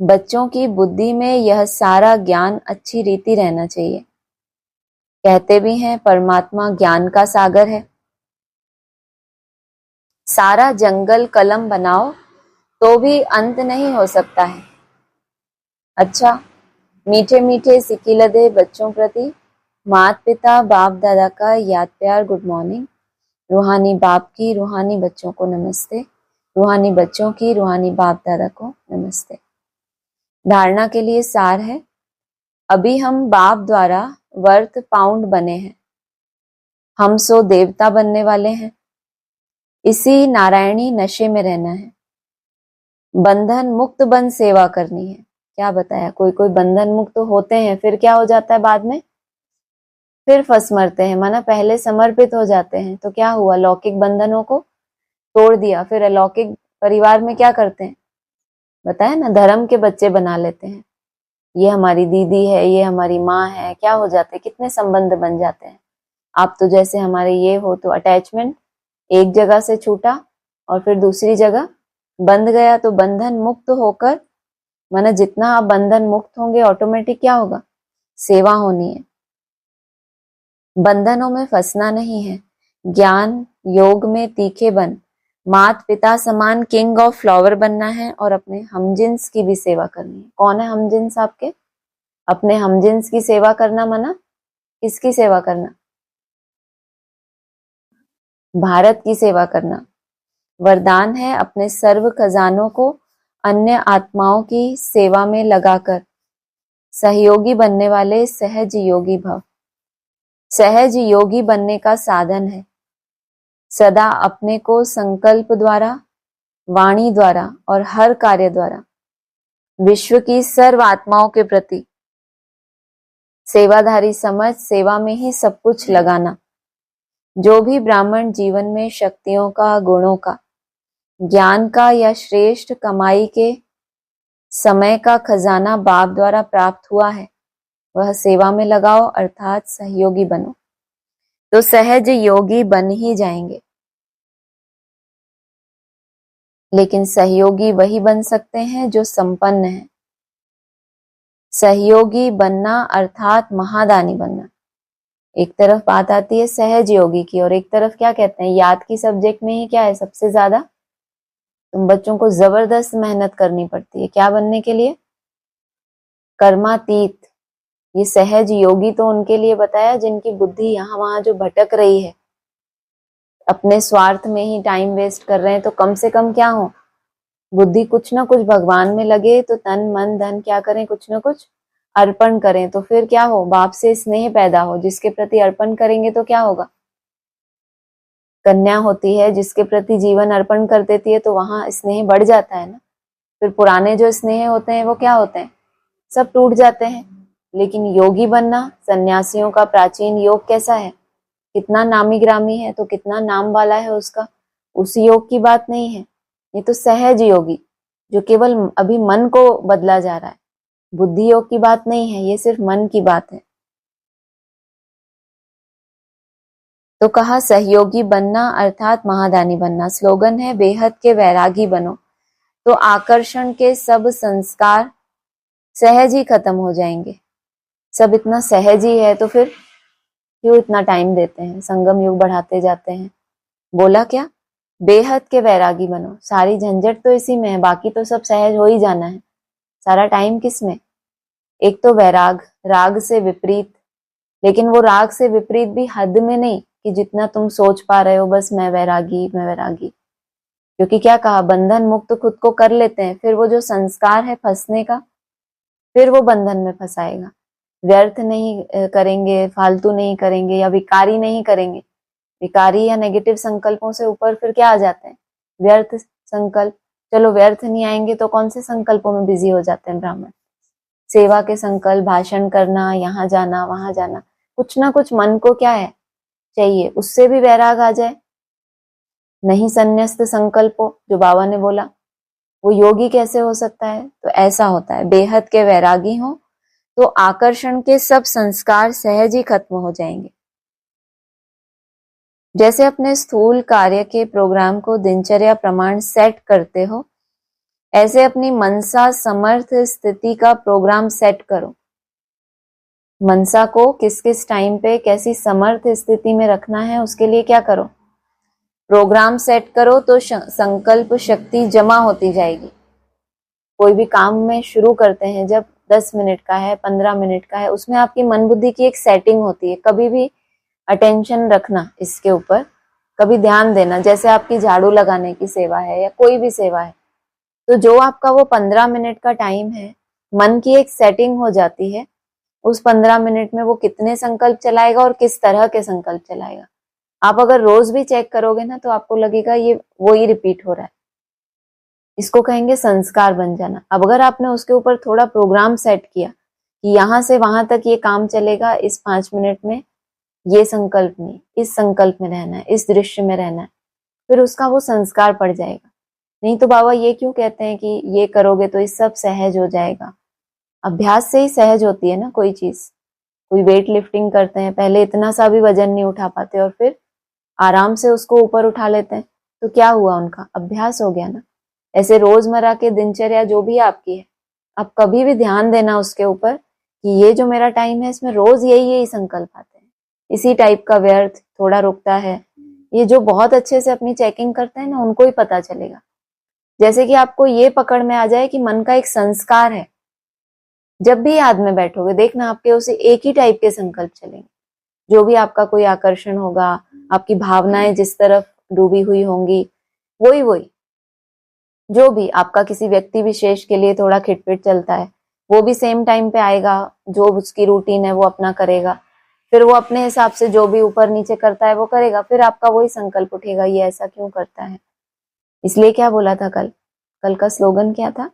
बच्चों की बुद्धि में यह सारा ज्ञान अच्छी रीति रहना चाहिए। कहते भी हैं परमात्मा ज्ञान का सागर है। सारा जंगल कलम बनाओ तो भी अंत नहीं हो सकता है। अच्छा, मीठे मीठे सिक्की लदे बच्चों प्रति माता पिता बाप दादा का याद प्यार गुड मॉर्निंग। रूहानी बाप की रूहानी बच्चों को नमस्ते, रूहानी बच्चों की रूहानी बाप दादा को नमस्ते। धारणा के लिए सार है, अभी हम बाप द्वारा वर्थ पाउंड बने हैं। हम सो देवता बनने वाले हैं। इसी नारायणी नशे में रहना है। बंधन मुक्त बन सेवा करनी है। क्या बताया? कोई कोई बंधन मुक्त होते हैं, फिर क्या हो जाता है बाद में? फिर फंस मरते हैं। माना पहले समर्पित हो जाते हैं तो क्या हुआ? लौकिक बंधनों को तोड़ दिया, फिर अलौकिक परिवार में क्या करते हैं? बताया ना, धर्म के बच्चे बना लेते हैं। ये हमारी दीदी है, ये हमारी माँ है। क्या हो जाते हैं? कितने संबंध बन जाते हैं। आप तो जैसे हमारे ये हो, तो अटैचमेंट एक जगह से छूटा और फिर दूसरी जगह बंध गया। तो बंधन मुक्त होकर, माना जितना आप बंधन मुक्त होंगे ऑटोमेटिक क्या होगा? सेवा होनी है। बंधनों में फंसना नहीं है। ज्ञान योग में तीखे बन, मात पिता समान किंग ऑफ फ्लावर बनना है और अपने हमजिन्स की भी सेवा करनी है। कौन है हमजिन्स आपके? अपने हमजिन्स की सेवा करना मना, किसकी सेवा करना? भारत की सेवा करना। वरदान है अपने सर्व खजानों को अन्य आत्माओं की सेवा में लगाकर सहयोगी बनने वाले सहज योगी भव। सहज योगी बनने का साधन है सदा अपने को संकल्प द्वारा, वाणी द्वारा और हर कार्य द्वारा विश्व की सर्व आत्माओं के प्रति सेवाधारी समझ सेवा में ही सब कुछ लगाना। जो भी ब्राह्मण जीवन में शक्तियों का, गुणों का, ज्ञान का या श्रेष्ठ कमाई के समय का खजाना बाप द्वारा प्राप्त हुआ है, वह सेवा में लगाओ अर्थात सहयोगी बनो, तो सहज योगी बन ही जाएंगे। लेकिन सहयोगी वही बन सकते हैं जो संपन्न है। सहयोगी बनना अर्थात महादानी बनना। एक तरफ बात आती है सहज योगी की और एक तरफ क्या कहते हैं, याद की सब्जेक्ट में ही क्या है सबसे ज्यादा, तुम बच्चों को जबरदस्त मेहनत करनी पड़ती है क्या बनने के लिए? कर्मातीत। ये सहज योगी तो उनके लिए बताया जिनकी बुद्धि यहाँ वहां जो भटक रही है, अपने स्वार्थ में ही टाइम वेस्ट कर रहे हैं, तो कम से कम क्या हो, बुद्धि कुछ ना कुछ भगवान में लगे, तो तन मन धन क्या करें, कुछ ना कुछ अर्पण करें, तो फिर क्या हो, बाप से स्नेह पैदा हो। जिसके प्रति अर्पण करेंगे तो क्या होगा, कन्या होती है जिसके प्रति जीवन अर्पण कर देती है, तो वहां स्नेह बढ़ जाता है ना। फिर पुराने जो स्नेह होते हैं वो क्या होते हैं, सब टूट जाते हैं। लेकिन योगी बनना, सन्यासियों का प्राचीन योग कैसा है, कितना नामी ग्रामी है, तो कितना नाम वाला है उसका, उस योग की बात नहीं है। ये तो सहज योगी जो केवल अभी मन को बदला जा रहा है, बुद्धि योग की बात नहीं है, ये सिर्फ मन की बात है। तो कहा सहयोगी बनना अर्थात महादानी बनना। स्लोगन है बेहद के वैरागी बनो, तो आकर्षण के सब संस्कार सहज ही खत्म हो जाएंगे। सब इतना सहज ही है तो फिर क्यों इतना टाइम देते हैं, संगम युग बढ़ाते जाते हैं। बोला क्या, बेहद के वैरागी बनो। सारी झंझट तो इसी में है, बाकी तो सब सहज हो ही जाना है। सारा टाइम किस में, एक तो वैराग, राग से विपरीत, लेकिन वो राग से विपरीत भी हद में नहीं कि जितना तुम सोच पा रहे हो बस मैं वैरागी मैं वैरागी। क्योंकि क्या कहा, बंधन मुक्त खुद को कर लेते हैं, फिर वो जो संस्कार है फंसने का, फिर वो बंधन में फंसाएगा। व्यर्थ नहीं करेंगे, फालतू नहीं करेंगे या विकारी नहीं करेंगे। विकारी या नेगेटिव संकल्पों से ऊपर फिर क्या आ जाते हैं, व्यर्थ संकल्प। चलो व्यर्थ नहीं आएंगे तो कौन से संकल्पों में बिजी हो जाते हैं ब्राह्मण, सेवा के संकल्प, भाषण करना, यहाँ जाना वहां जाना, कुछ ना कुछ मन को क्या है चाहिए, उससे भी वैराग आ जाए। नहीं संन्यस्त संकल्पों जो बाबा ने बोला, वो योगी कैसे हो सकता है? तो ऐसा होता है, बेहद के वैरागी हो तो आकर्षण के सब संस्कार सहज ही खत्म हो जाएंगे। जैसे अपने स्थूल कार्य के प्रोग्राम को दिनचर्या प्रमाण सेट करते हो, ऐसे अपनी मनसा समर्थ स्थिति का प्रोग्राम सेट करो। मनसा को किस किस टाइम पे कैसी समर्थ स्थिति में रखना है, उसके लिए क्या करो, प्रोग्राम सेट करो, तो संकल्प शक्ति जमा होती जाएगी। कोई भी काम में शुरू करते हैं जब 10 मिनट का है, 15 मिनट का है, उसमें आपकी मन बुद्धि की एक सेटिंग होती है। कभी भी अटेंशन रखना इसके ऊपर, कभी ध्यान देना। जैसे आपकी झाड़ू लगाने की सेवा है या कोई भी सेवा है, तो जो आपका वो 15 मिनट का टाइम है, मन की एक सेटिंग हो जाती है। उस 15 मिनट में वो कितने संकल्प चलाएगा और किस तरह के संकल्प चलाएगा। आप अगर रोज भी चेक करोगे ना, तो आपको लगेगा ये वो ही रिपीट हो रहा है। इसको कहेंगे संस्कार बन जाना। अब अगर आपने उसके ऊपर थोड़ा प्रोग्राम सेट किया कि यहाँ से वहां तक ये काम चलेगा, इस 5 मिनट में ये संकल्प नहीं, इस संकल्प में रहना है, इस दृश्य में रहना है, फिर उसका वो संस्कार पड़ जाएगा। नहीं तो बाबा ये क्यों कहते हैं कि ये करोगे तो इस सब सहज हो जाएगा। अभ्यास से ही सहज होती है ना कोई चीज। कोई वेट लिफ्टिंग करते हैं, पहले इतना सा भी वजन नहीं उठा पाते और फिर आराम से उसको ऊपर उठा लेते हैं, तो क्या हुआ, उनका अभ्यास हो गया ना। ऐसे रोजमर्रा के दिनचर्या जो भी आपकी है, आप कभी भी ध्यान देना उसके ऊपर कि ये जो मेरा टाइम है इसमें रोज यही यही संकल्प आते हैं, इसी टाइप का व्यर्थ थोड़ा रुकता है, ये जो बहुत अच्छे से अपनी चेकिंग करते हैं ना, उनको ही पता चलेगा। जैसे कि आपको ये पकड़ में आ जाए कि मन का एक संस्कार है, जब भी याद में बैठोगे देखना आपके उसे एक ही टाइप के संकल्प चलेंगे। जो भी आपका कोई आकर्षण होगा, आपकी भावनाएं जिस तरफ डूबी हुई होंगी, वही वही जो भी आपका किसी व्यक्ति विशेष के लिए थोड़ा खिटपिट चलता है, वो भी सेम टाइम पे आएगा, जो उसकी रूटीन है वो अपना करेगा, फिर वो अपने हिसाब से जो भी ऊपर नीचे करता है वो करेगा, फिर आपका वही संकल्प उठेगा, ये ऐसा क्यों करता है। इसलिए क्या बोला था कल, कल का स्लोगन क्या था?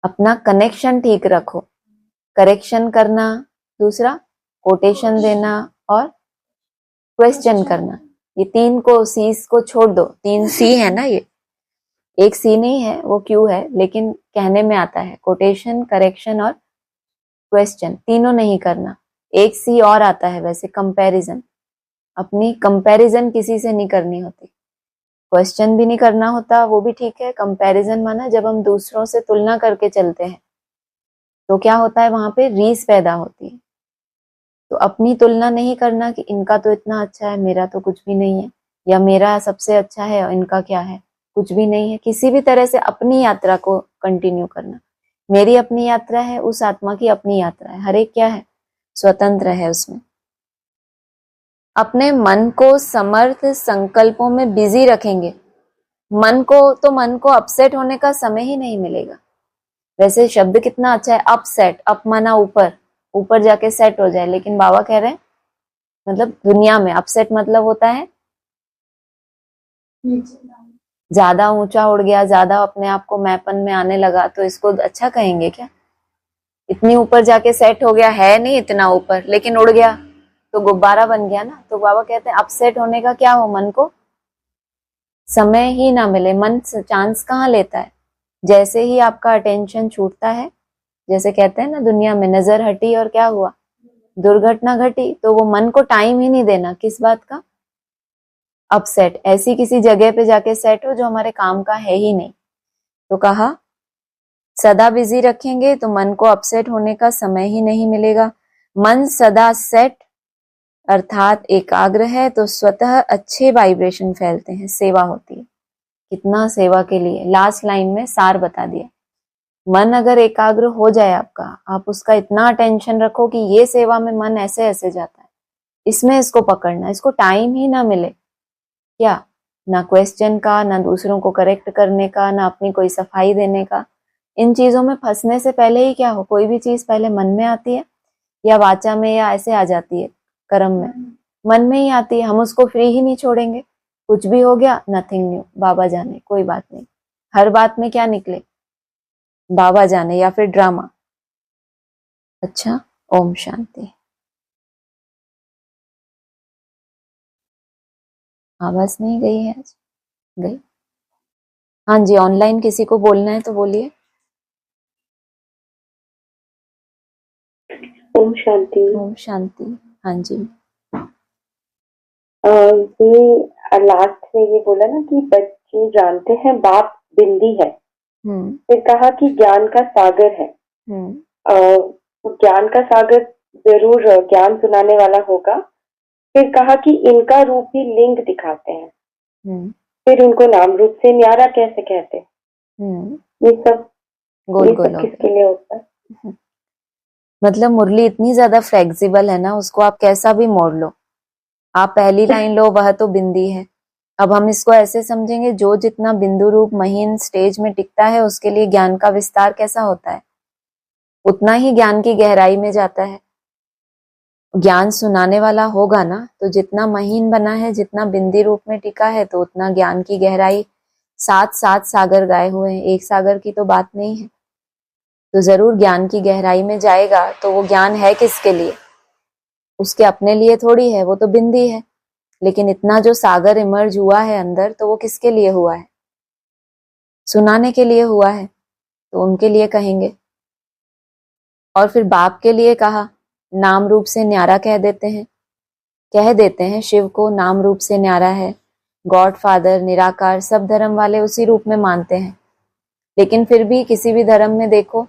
अपना कनेक्शन ठीक रखो, करेक्शन करना, दूसरा कोटेशन देना और क्वेश्चन करना। ये तीन को सीज को छोड़ दो, 3 सी है ना, ये एक सी नहीं है, वो क्यू है, लेकिन कहने में आता है कोटेशन, करेक्शन और क्वेश्चन, तीनों नहीं करना। एक सी और आता है वैसे, कंपैरिजन। अपनी कंपैरिजन किसी से नहीं करनी होती, क्वेश्चन भी नहीं करना होता, वो भी ठीक है। कंपैरिजन माना जब हम दूसरों से तुलना करके चलते हैं तो क्या होता है, वहां पे रीस पैदा होती है। तो अपनी तुलना नहीं करना कि इनका तो इतना अच्छा है, मेरा तो कुछ भी नहीं है, या मेरा सबसे अच्छा है और इनका क्या है, कुछ भी नहीं है। किसी भी तरह से अपनी यात्रा को कंटिन्यू करना। मेरी अपनी यात्रा है, उस आत्मा की अपनी यात्रा है, हर एक क्या है, स्वतंत्र है उसमें। अपने मन को समर्थ संकल्पों में बिजी रखेंगे, मन को अपसेट होने का समय ही नहीं मिलेगा। वैसे शब्द कितना अच्छा है, अपसेट, अप माना ऊपर, ऊपर जाके सेट हो जाए, लेकिन बाबा कह रहे हैं मतलब दुनिया में अपसेट मतलब होता है ज्यादा ऊंचा उड़ गया, ज्यादा अपने आप को मैपन में आने लगा, तो इसको अच्छा कहेंगे क्या? इतनी ऊपर जाके सेट हो गया है, नहीं इतना ऊपर, लेकिन उड़ गया तो गुब्बारा बन गया ना। तो बाबा कहते हैं अपसेट होने का क्या हो, मन को समय ही ना मिले। मन चांस कहाँ लेता है? जैसे ही आपका अटेंशन छूटता है, जैसे कहते हैं ना दुनिया में, नजर हटी और क्या हुआ, दुर्घटना घटी, तो वो मन को टाइम ही नहीं देना किस बात का, अपसेट। ऐसी किसी जगह पे जाके सेट हो जो हमारे काम का है ही नहीं। तो कहा सदा बिजी रखेंगे तो मन को अपसेट होने का समय ही नहीं मिलेगा। मन सदा सेट अर्थात एकाग्र है तो स्वतः अच्छे वाइब्रेशन फैलते हैं, सेवा होती है। कितना सेवा के लिए, लास्ट लाइन में सार बता दिया। मन अगर एकाग्र हो जाए आपका, आप उसका इतना अटेंशन रखो कि ये सेवा में मन ऐसे ऐसे जाता है, इसमें इसको पकड़ना, इसको टाइम ही ना मिले क्या, ना क्वेश्चन का, ना दूसरों को करेक्ट करने का, ना अपनी कोई सफाई देने का। इन चीजों में फंसने से पहले ही क्या हो, कोई भी चीज पहले मन में आती है या वाचा में या ऐसे आ जाती है, कर्म में, मन में ही आती है। हम उसको फ्री ही नहीं छोड़ेंगे। कुछ भी हो गया, नथिंग न्यू, बाबा जाने, कोई बात नहीं। हर बात में क्या निकले, बाबा जाने या फिर ड्रामा। अच्छा, ओम शांति। आवाज नहीं गई है आज? गई? हाँ जी, ऑनलाइन किसी को बोलना है तो बोलिए। ओम शांति। ओम शांति। हाँ जी। ये लास्ट में ये बोला ना कि बच्चे जानते हैं बाप बिंदी है, फिर कहा कि ज्ञान का सागर है। ज्ञान का सागर जरूर ज्ञान सुनाने वाला होगा। फिर कहा कि इनका रूप ही लिंग दिखाते हैं, फिर उनको नाम रूप से न्यारा कैसे कहते हैं। ये सब किसके लिए होता है? मतलब मुरली इतनी ज्यादा फ्लेक्सिबल है ना, उसको आप कैसा भी मोड़ लो। आप पहली लाइन लो, वह तो बिंदी है। अब हम इसको ऐसे समझेंगे, जो जितना बिंदु रूप महीन स्टेज में टिकता है उसके लिए ज्ञान का विस्तार कैसा होता है, उतना ही ज्ञान की गहराई में जाता है। ज्ञान सुनाने वाला होगा ना, तो जितना महीन बना है, जितना बिंदी रूप में टिका है, तो उतना ज्ञान की गहराई। 7 सागर गाए हुए हैं, एक सागर की तो बात नहीं है। तो जरूर ज्ञान की गहराई में जाएगा, तो वो ज्ञान है किसके लिए, उसके अपने लिए थोड़ी है, वो तो बिंदी है। लेकिन इतना जो सागर इमर्ज हुआ है अंदर, तो वो किसके लिए हुआ है, सुनाने के लिए हुआ है, तो उनके लिए कहेंगे। और फिर बाप के लिए कहा, नाम रूप से न्यारा कह देते हैं शिव को नाम रूप से न्यारा है। गॉड फादर, निराकार, सब धर्म वाले उसी रूप में मानते हैं। लेकिन फिर भी किसी भी धर्म में देखो,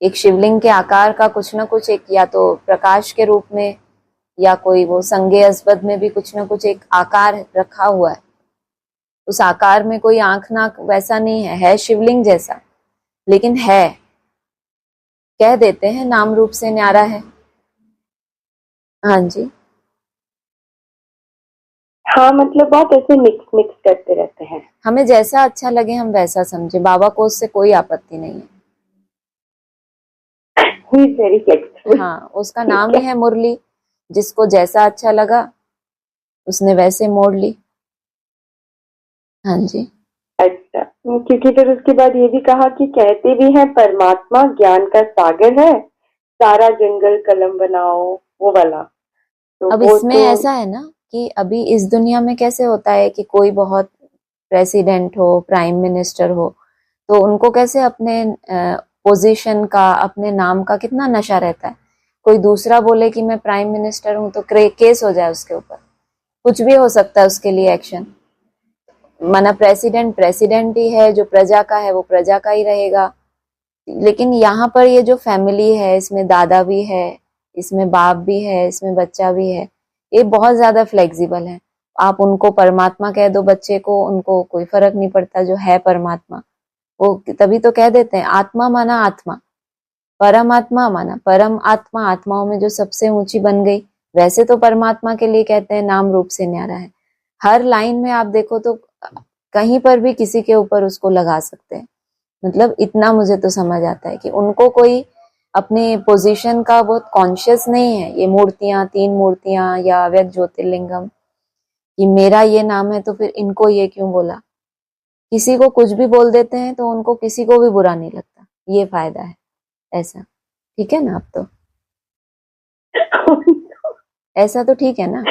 एक शिवलिंग के आकार का कुछ ना कुछ, एक या तो प्रकाश के रूप में या कोई वो संगे अस्पद में भी कुछ ना कुछ एक आकार रखा हुआ है, उस आकार में कोई आंख नाक वैसा नहीं है शिवलिंग जैसा, लेकिन है, कह देते हैं नाम रूप से न्यारा है। हाँ जी, हाँ मतलब बहुत ऐसे मिक्स मिक्स करते रहते हैं। हमें जैसा अच्छा लगे हम वैसा समझे, बाबा को उससे कोई आपत्ति नहीं है। He is very flexible. हाँ, उसका नाम ही है मुरली, जिसको जैसा अच्छा लगा उसने वैसे मोड़ ली। हाँ जी, अच्छा, क्योंकि फिर उसके बाद ये भी कहा कि कहते भी हैं परमात्मा ज्ञान का सागर है, सारा जंगल कलम बनाओ, वो वाला। तो अब वो इसमें तो ऐसा है ना कि अभी इस दुनिया में कैसे होता है कि कोई बहुत प्रेसिडेंट हो, प्राइम मिनिस्टर हो, तो उनको कैसे अपने पोजीशन का, अपने नाम का कितना नशा रहता है। कोई दूसरा बोले कि मैं प्राइम मिनिस्टर हूं तो केस हो जाए उसके ऊपर, कुछ भी हो सकता है उसके लिए एक्शन। माना प्रेसिडेंट प्रेसिडेंट ही है, जो प्रजा का है वो प्रजा का ही रहेगा। लेकिन यहाँ पर ये जो फैमिली है, इसमें दादा भी है, इसमें बाप भी है, इसमें बच्चा भी है, ये बहुत ज्यादा फ्लेक्सिबल है। आप उनको परमात्मा कह दो बच्चे को, उनको कोई फर्क नहीं पड़ता, जो है परमात्मा। वो तभी तो कह देते हैं आत्मा माना आत्मा, परमात्मा माना परम आत्मा, आत्माओं में जो सबसे ऊंची बन गई। वैसे तो परमात्मा के लिए कहते हैं नाम रूप से न्यारा है। हर लाइन में आप देखो तो कहीं पर भी किसी के ऊपर उसको लगा सकते हैं। मतलब इतना मुझे तो समझ आता है कि उनको कोई अपने पोजीशन का बहुत कॉन्शियस नहीं है। ये मूर्तियां, 3 मूर्तियां या अव्यक्त ज्योतिर्लिंगम, कि मेरा ये नाम है तो फिर इनको ये क्यों बोला। किसी को कुछ भी बोल देते हैं तो उनको किसी को भी बुरा नहीं लगता, ये फायदा है ऐसा। ठीक है ना? अब तो ऐसा तो ठीक है ना?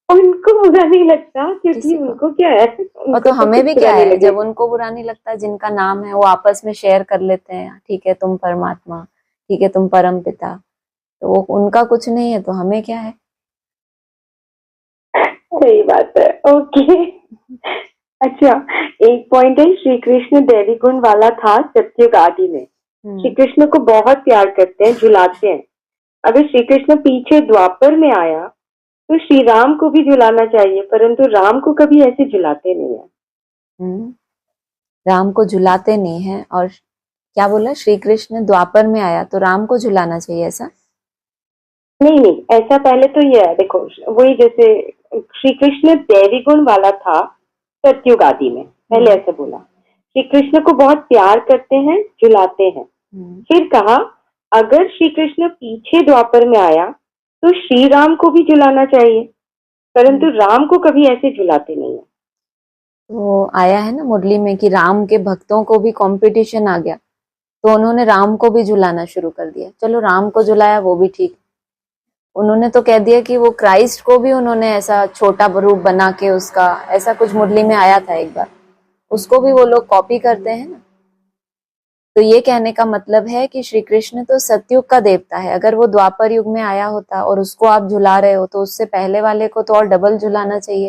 उनको बुरा नहीं लगता, क्योंकि किसी को, उनको क्या है, और उनको तो तो हमें कुछ भी बुरा क्या नहीं है, जब लगेगा। उनको बुरा नहीं लगता, जिनका नाम है वो आपस में शेयर कर लेते हैं, ठीक है तुम परमात्मा, ठीक है तुम परम पिता, तो वो उनका कुछ नहीं है तो हमें क्या है। सही बात है, ओके। अच्छा, एक पॉइंट है, श्री कृष्ण दैवी गुण वाला था सत्युग आदि में। श्री कृष्ण को बहुत प्यार करते हैं, झुलाते हैं। अगर श्री कृष्ण पीछे द्वापर में आया तो श्री राम को भी झुलाना चाहिए, परंतु राम को कभी ऐसे झुलाते नहीं है। राम को झुलाते नहीं है। और क्या बोला, श्री कृष्ण द्वापर में आया तो राम को झुलाना चाहिए, ऐसा नहीं नहीं, ऐसा पहले तो ये है, देखो वही जैसे श्री कृष्ण दैवी गुण वाला था सत्युग आदि में, पहले ऐसे बोला। श्री कृष्ण को बहुत प्यार करते हैं, झुलाते हैं। फिर कहा अगर श्री कृष्ण पीछे द्वापर में आया तो श्री राम को भी झुलाना चाहिए, परंतु राम को कभी ऐसे झुलाते नहीं है। वो आया है ना मुरली में कि राम के भक्तों को भी कंपटीशन आ गया, तो उन्होंने राम को भी झुलाना शुरू कर दिया। चलो राम को झुलाया वो भी ठीक, उन्होंने तो कह दिया कि वो क्राइस्ट को भी उन्होंने ऐसा छोटा रूप बना के उसका, ऐसा कुछ मुरली में आया था एक बार, उसको भी वो लोग कॉपी करते हैं ना। तो ये कहने का मतलब है कि श्री कृष्ण तो सतयुग का देवता है। अगर वो द्वापर युग में आया होता और उसको आप झुला रहे हो तो उससे पहले वाले को तो और डबल झुलाना चाहिए,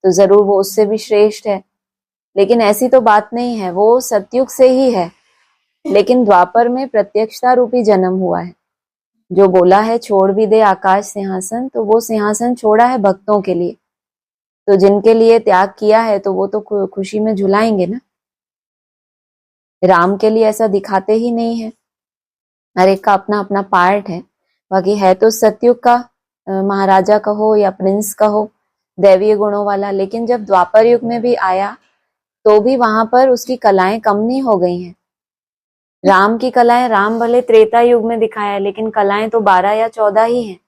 तो जरूर वो उससे भी श्रेष्ठ है। लेकिन ऐसी तो बात नहीं है, वो सतयुग से ही है, लेकिन द्वापर में प्रत्यक्षता रूपी जन्म हुआ है। जो बोला है छोड़ भी दे आकाश सिंहासन, तो वो सिंहासन छोड़ा है भक्तों के लिए। तो जिनके लिए त्याग किया है तो वो तो खुशी में झुलाएंगे ना। राम के लिए ऐसा दिखाते ही नहीं है, हर एक का अपना अपना पार्ट है। बाकी है तो सतयुग का महाराजा कहो या प्रिंस कहो, दैवीय गुणों वाला। लेकिन जब द्वापर युग में भी आया तो भी वहां पर उसकी कलाएं कम नहीं हो गई हैं। राम की कलाएं, राम भले त्रेता युग में दिखाया है लेकिन कलाएं तो 12 या 14 ही हैं।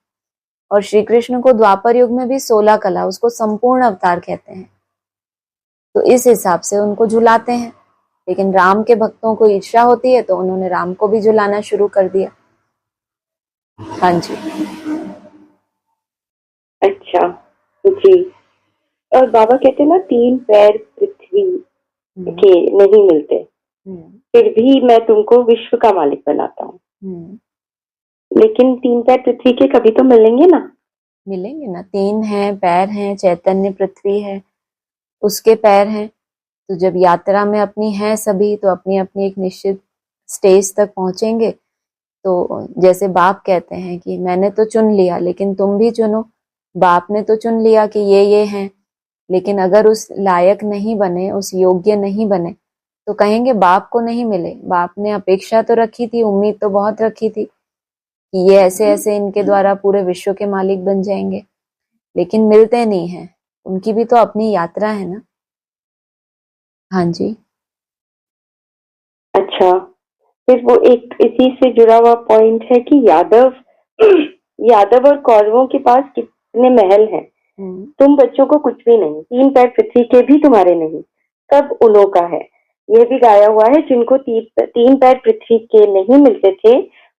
और श्री कृष्ण को द्वापर युग में भी 16 कला, उसको संपूर्ण अवतार कहते हैं। तो इस हिसाब से उनको झुलाते हैं। लेकिन राम के भक्तों को ईर्ष्या होती है तो उन्होंने राम को भी झुलाना शुरू कर दिया। हाँ जी, अच्छा जी। और बाबा कहते ना 3 पैर पृथ्वी के नहीं मिलते, फिर भी मैं तुमको विश्व का मालिक बनाता हूँ। लेकिन 3 पैर पृथ्वी के कभी तो मिलेंगे ना। मिलेंगे ना, 3 हैं, पैर हैं, चैतन्य पृथ्वी है, उसके पैर हैं। तो जब यात्रा में अपनी है सभी, तो अपनी अपनी एक निश्चित स्टेज तक पहुंचेंगे, तो जैसे बाप कहते हैं कि मैंने तो चुन लिया, लेकिन तुम भी चुनो। बाप ने तो चुन लिया कि ये हैं, लेकिन अगर उस लायक नहीं बने, उस योग्य नहीं बने, तो कहेंगे बाप को नहीं मिले। बाप ने अपेक्षा तो रखी थी, उम्मीद तो बहुत रखी थी कि ये ऐसे ऐसे इनके द्वारा पूरे विश्व के मालिक बन जाएंगे, लेकिन मिलते नहीं हैं। उनकी भी तो अपनी यात्रा है ना। हाँ जी। अच्छा, फिर वो एक इसी से जुड़ा हुआ पॉइंट है कि यादव और कौरवों के पास कितने महल हैं, तुम बच्चों को कुछ भी नहीं, 3 पैर पृथ्वी के भी तुम्हारे नहीं, सब उन्हों का है। यह भी गाया हुआ है, जिनको 3 पैर पृथ्वी के नहीं मिलते थे,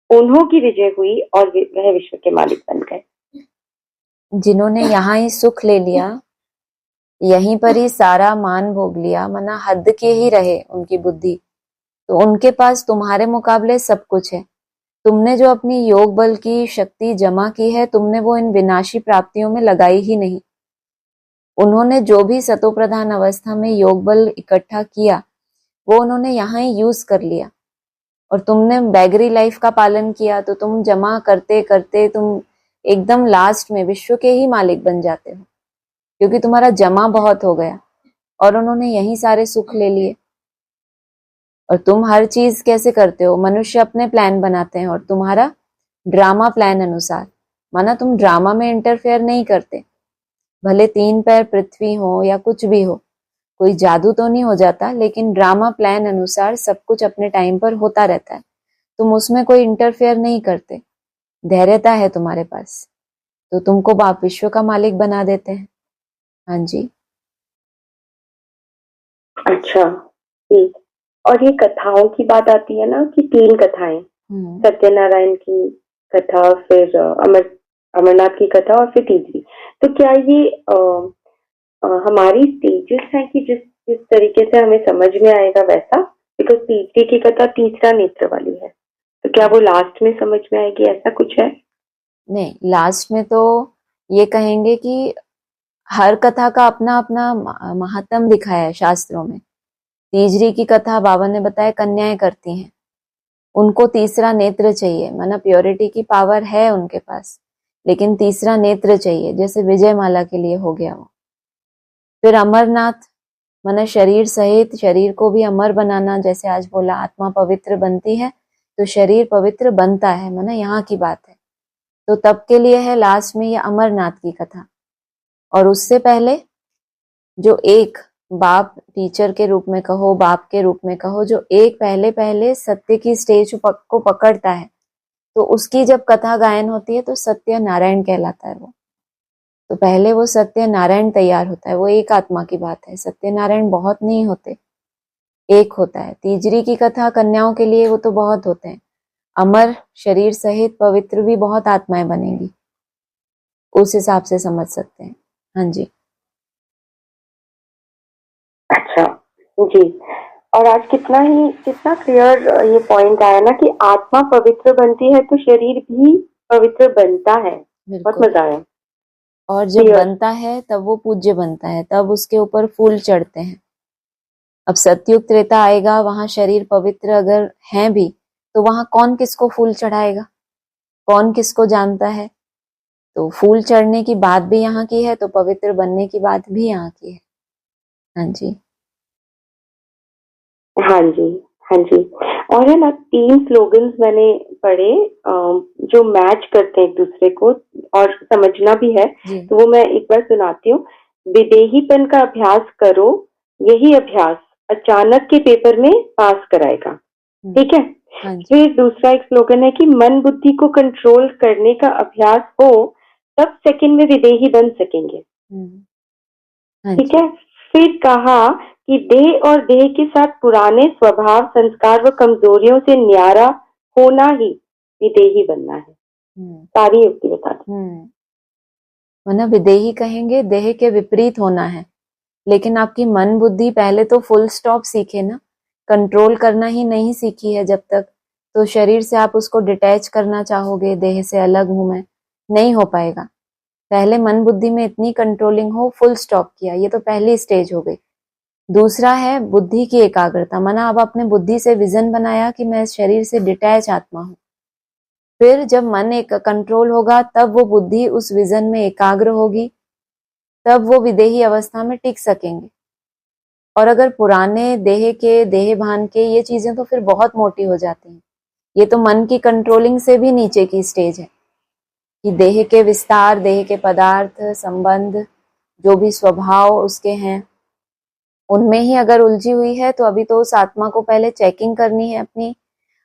उन्हों की विजय हुई और वह विश्व के मालिक बन गए। जिन्होंने यहाँ ही सुख ले लिया, यहीं पर ही सारा मान भोग लिया, मना हद के ही रहे उनकी बुद्धि, तो उनके पास तुम्हारे मुकाबले सब कुछ है। तुमने जो अपनी योग बल की शक्ति जमा की है, तुमने वो इन विनाशी प्राप्तियों में लगाई ही नहीं। उन्होंने जो भी सतोप्रधान अवस्था में योग बल इकट्ठा किया, वो उन्होंने यहाँ ही यूज कर लिया। और तुमने बैगरी लाइफ का पालन किया, तो तुम जमा करते करते तुम एकदम लास्ट में विश्व के ही मालिक बन जाते हो, क्योंकि तुम्हारा जमा बहुत हो गया और उन्होंने यही सारे सुख ले लिए। और तुम हर चीज कैसे करते हो, मनुष्य अपने प्लान बनाते हैं और तुम्हारा ड्रामा प्लान अनुसार, माना तुम ड्रामा में इंटरफेयर नहीं करते। भले 3 पैर पृथ्वी हो या कुछ भी हो, कोई जादू तो नहीं हो जाता, लेकिन ड्रामा प्लान अनुसार सब कुछ अपने टाइम पर होता रहता है। तुम उसमें कोई इंटरफेयर नहीं करते, धैर्यता है तुम्हारे पास, तो तुमको बाप विश्व का मालिक बना देते हैं। हाँ जी। अच्छा, ठीक। और ये कथाओं की बात आती है ना कि 3 कथाएं, सत्यनारायण की कथा, फिर अमरनाथ की कथा और फिर तीसरी, तो क्या ये हमारी स्टेजेस हैं कि जिस जिस तरीके से हमें समझ में आएगा वैसा? बिकॉज तीसरी की कथा तीसरा नेत्र वाली है, तो क्या वो लास्ट में समझ में आएगी, ऐसा कुछ है? नहीं, लास्ट में तो ये कहेंगे कि हर कथा का अपना अपना महात्म दिखाया है शास्त्रों में। तीसरी की कथा बाबा ने बताया कन्याएं करती हैं, उनको तीसरा नेत्र चाहिए, माना प्योरिटी की पावर है उनके पास, लेकिन तीसरा नेत्र चाहिए, जैसे विजय माला के लिए हो गया वो। फिर अमरनाथ, माना शरीर सहित शरीर को भी अमर बनाना, जैसे आज बोला आत्मा पवित्र बनती है तो शरीर पवित्र बनता है, माना यहाँ की बात है। तो तब के लिए है लास्ट में ये अमरनाथ की कथा। और उससे पहले जो एक बाप टीचर के रूप में कहो, बाप के रूप में कहो, जो एक पहले पहले सत्य की स्टेज को पकड़ता है, तो उसकी जब कथा गायन होती है तो सत्य नारायण कहलाता है वो। तो पहले वो सत्य नारायण तैयार होता है, वो एक आत्मा की बात है। सत्य नारायण बहुत नहीं होते, एक होता है। तीजरी की कथा कन्याओं के लिए वो तो बहुत होते हैं, अमर शरीर सहित पवित्र भी बहुत आत्माएं बनेंगी, उस हिसाब से समझ सकते हैं। हाँ जी। अच्छा जी। और आज कितना क्लियर ये पॉइंट आया ना कि आत्मा पवित्र बनती है तो शरीर भी पवित्र बनता है। बहुत मजा आया। और जब बनता है तब वो पूज्य बनता है, तब उसके ऊपर फूल चढ़ते हैं। अब सतयुग त्रेता आएगा, वहां शरीर पवित्र अगर है भी, तो वहां कौन किसको फूल चढ़ाएगा, कौन किसको जानता है? तो फूल चढ़ने की बात भी यहाँ की है, तो पवित्र बनने की बात भी यहाँ की है। हाँ जी, हाँ जी, हाँ जी। और है ना 3 स्लोगन्स मैंने पढ़े जो मैच करते हैं एक दूसरे को और समझना भी है, तो वो मैं एक बार सुनाती हूँ। विदेहीपन का अभ्यास करो, यही अभ्यास अचानक के पेपर में पास कराएगा। ठीक है। हाँ जी। फिर दूसरा एक स्लोगन है कि मन बुद्धि को कंट्रोल करने का अभ्यास हो, तब सेकंड में विदेही बन सकेंगे। हाँ ठीक है। फिर कहा कि देह और देह के साथ पुराने स्वभाव, संस्कार व कमजोरियों से न्यारा होना ही विदेही बनना है। सारी युक्ति बता दी। मतलब विदेही कहेंगे देह के विपरीत होना है, लेकिन आपकी मन बुद्धि पहले तो फुल स्टॉप सीखे ना, कंट्रोल करना ही नहीं सीखी है जब तक, तो शरीर से आप उसको डिटैच करना चाहोगे, देह से अलग हूं मैं, नहीं हो पाएगा। पहले मन बुद्धि में इतनी कंट्रोलिंग हो, फुल स्टॉप किया, ये तो पहली स्टेज हो गई। दूसरा है बुद्धि की एकाग्रता, माना अब आपने बुद्धि से विजन बनाया कि मैं इस शरीर से डिटैच आत्मा हूं, फिर जब मन एक कंट्रोल होगा तब वो बुद्धि उस विजन में एकाग्र होगी, तब वो विदेही अवस्था में टिक सकेंगे। और अगर पुराने देह भान के ये चीजें तो फिर बहुत मोटी हो जाती हैं। ये तो मन की कंट्रोलिंग से भी नीचे की स्टेज है कि देह के विस्तार, देह के पदार्थ, संबंध, जो भी स्वभाव उसके हैं, उनमें ही अगर उलझी हुई है तो अभी तो उस आत्मा को पहले चेकिंग करनी है अपनी,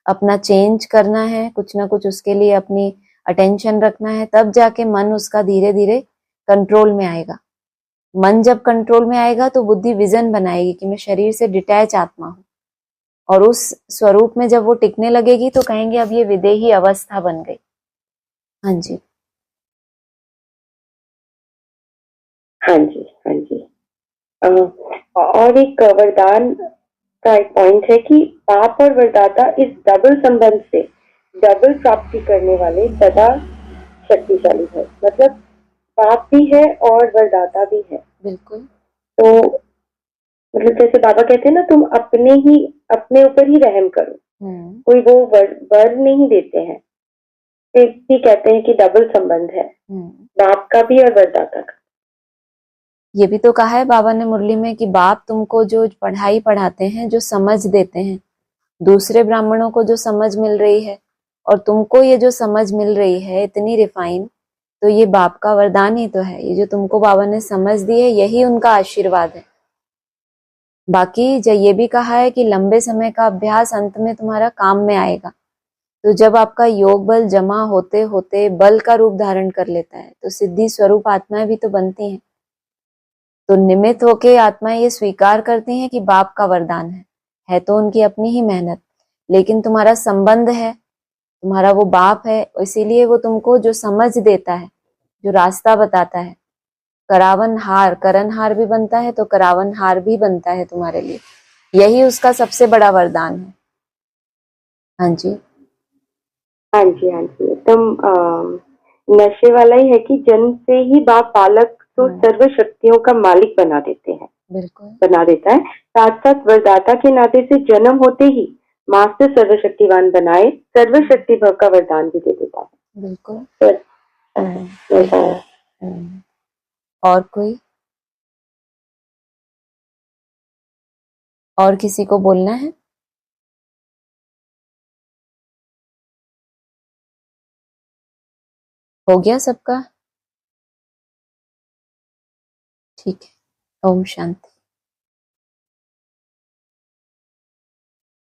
अपना चेंज करना है, कुछ ना कुछ उसके लिए अपनी अटेंशन रखना है, तब जाके मन उसका धीरे धीरे कंट्रोल में आएगा। मन जब कंट्रोल में आएगा तो बुद्धि विजन बनाएगी कि मैं शरीर से डिटैच आत्मा हूं, और उस स्वरूप में जब वो टिकने लगेगी तो कहेंगे अब ये विदेही अवस्था बन गई। हाँ जी, हाँ जी, हाँ जी। और एक वरदान का एक पॉइंट है कि पाप और वरदाता इस डबल संबंध से डबल प्राप्ति करने वाले सदा शक्तिशाली है। मतलब पाप भी है और वरदाता भी है। बिल्कुल। तो मतलब जैसे बाबा कहते हैं ना, तुम अपने ऊपर ही रहम करो। कोई वो वर नहीं देते हैं, फिर भी कहते हैं कि डबल संबंध है, बाप का भी और वरदाता का। ये भी तो कहा है बाबा ने मुरली में कि बाप तुमको जो पढ़ाई पढ़ाते हैं, जो समझ देते हैं, दूसरे ब्राह्मणों को जो समझ मिल रही है और तुमको ये जो समझ मिल रही है इतनी रिफाइन, तो ये बाप का वरदान ही तो है। ये जो तुमको बाबा ने समझ दी है यही उनका आशीर्वाद है। बाकी जो ये भी कहा है कि लंबे समय का अभ्यास अंत में तुम्हारा काम में आएगा। तो जब आपका योग बल जमा होते होते बल का रूप धारण कर लेता है तो सिद्धि स्वरूप आत्माएं भी तो बनती हैं। तो निमित्त होके आत्माएं ये स्वीकार करती हैं कि बाप का वरदान है तो उनकी अपनी ही मेहनत, लेकिन तुम्हारा संबंध है, तुम्हारा वो बाप है, इसीलिए वो तुमको जो समझ देता है, जो रास्ता बताता है, करावनहार, करनहार भी बनता है तो करावनहार भी बनता है तुम्हारे लिए, यही उसका सबसे बड़ा वरदान है। हाँ जी, हाँ जी, हाँ जी, एकदम नशे वाला ही है कि जन्म से ही बाप बालक तो सर्व शक्तियों का मालिक बना देते हैं, बिल्कुल बना देता है। साथ साथ वरदाता के नाते से जन्म होते ही मास्टर सर्वशक्तिवान बनाए सर्वशक्ति भव का वरदान भी दे देता है। बिल्कुल। तो, और कोई, और किसी को बोलना है? हो गया सबका? ठीक है, ओम शांति।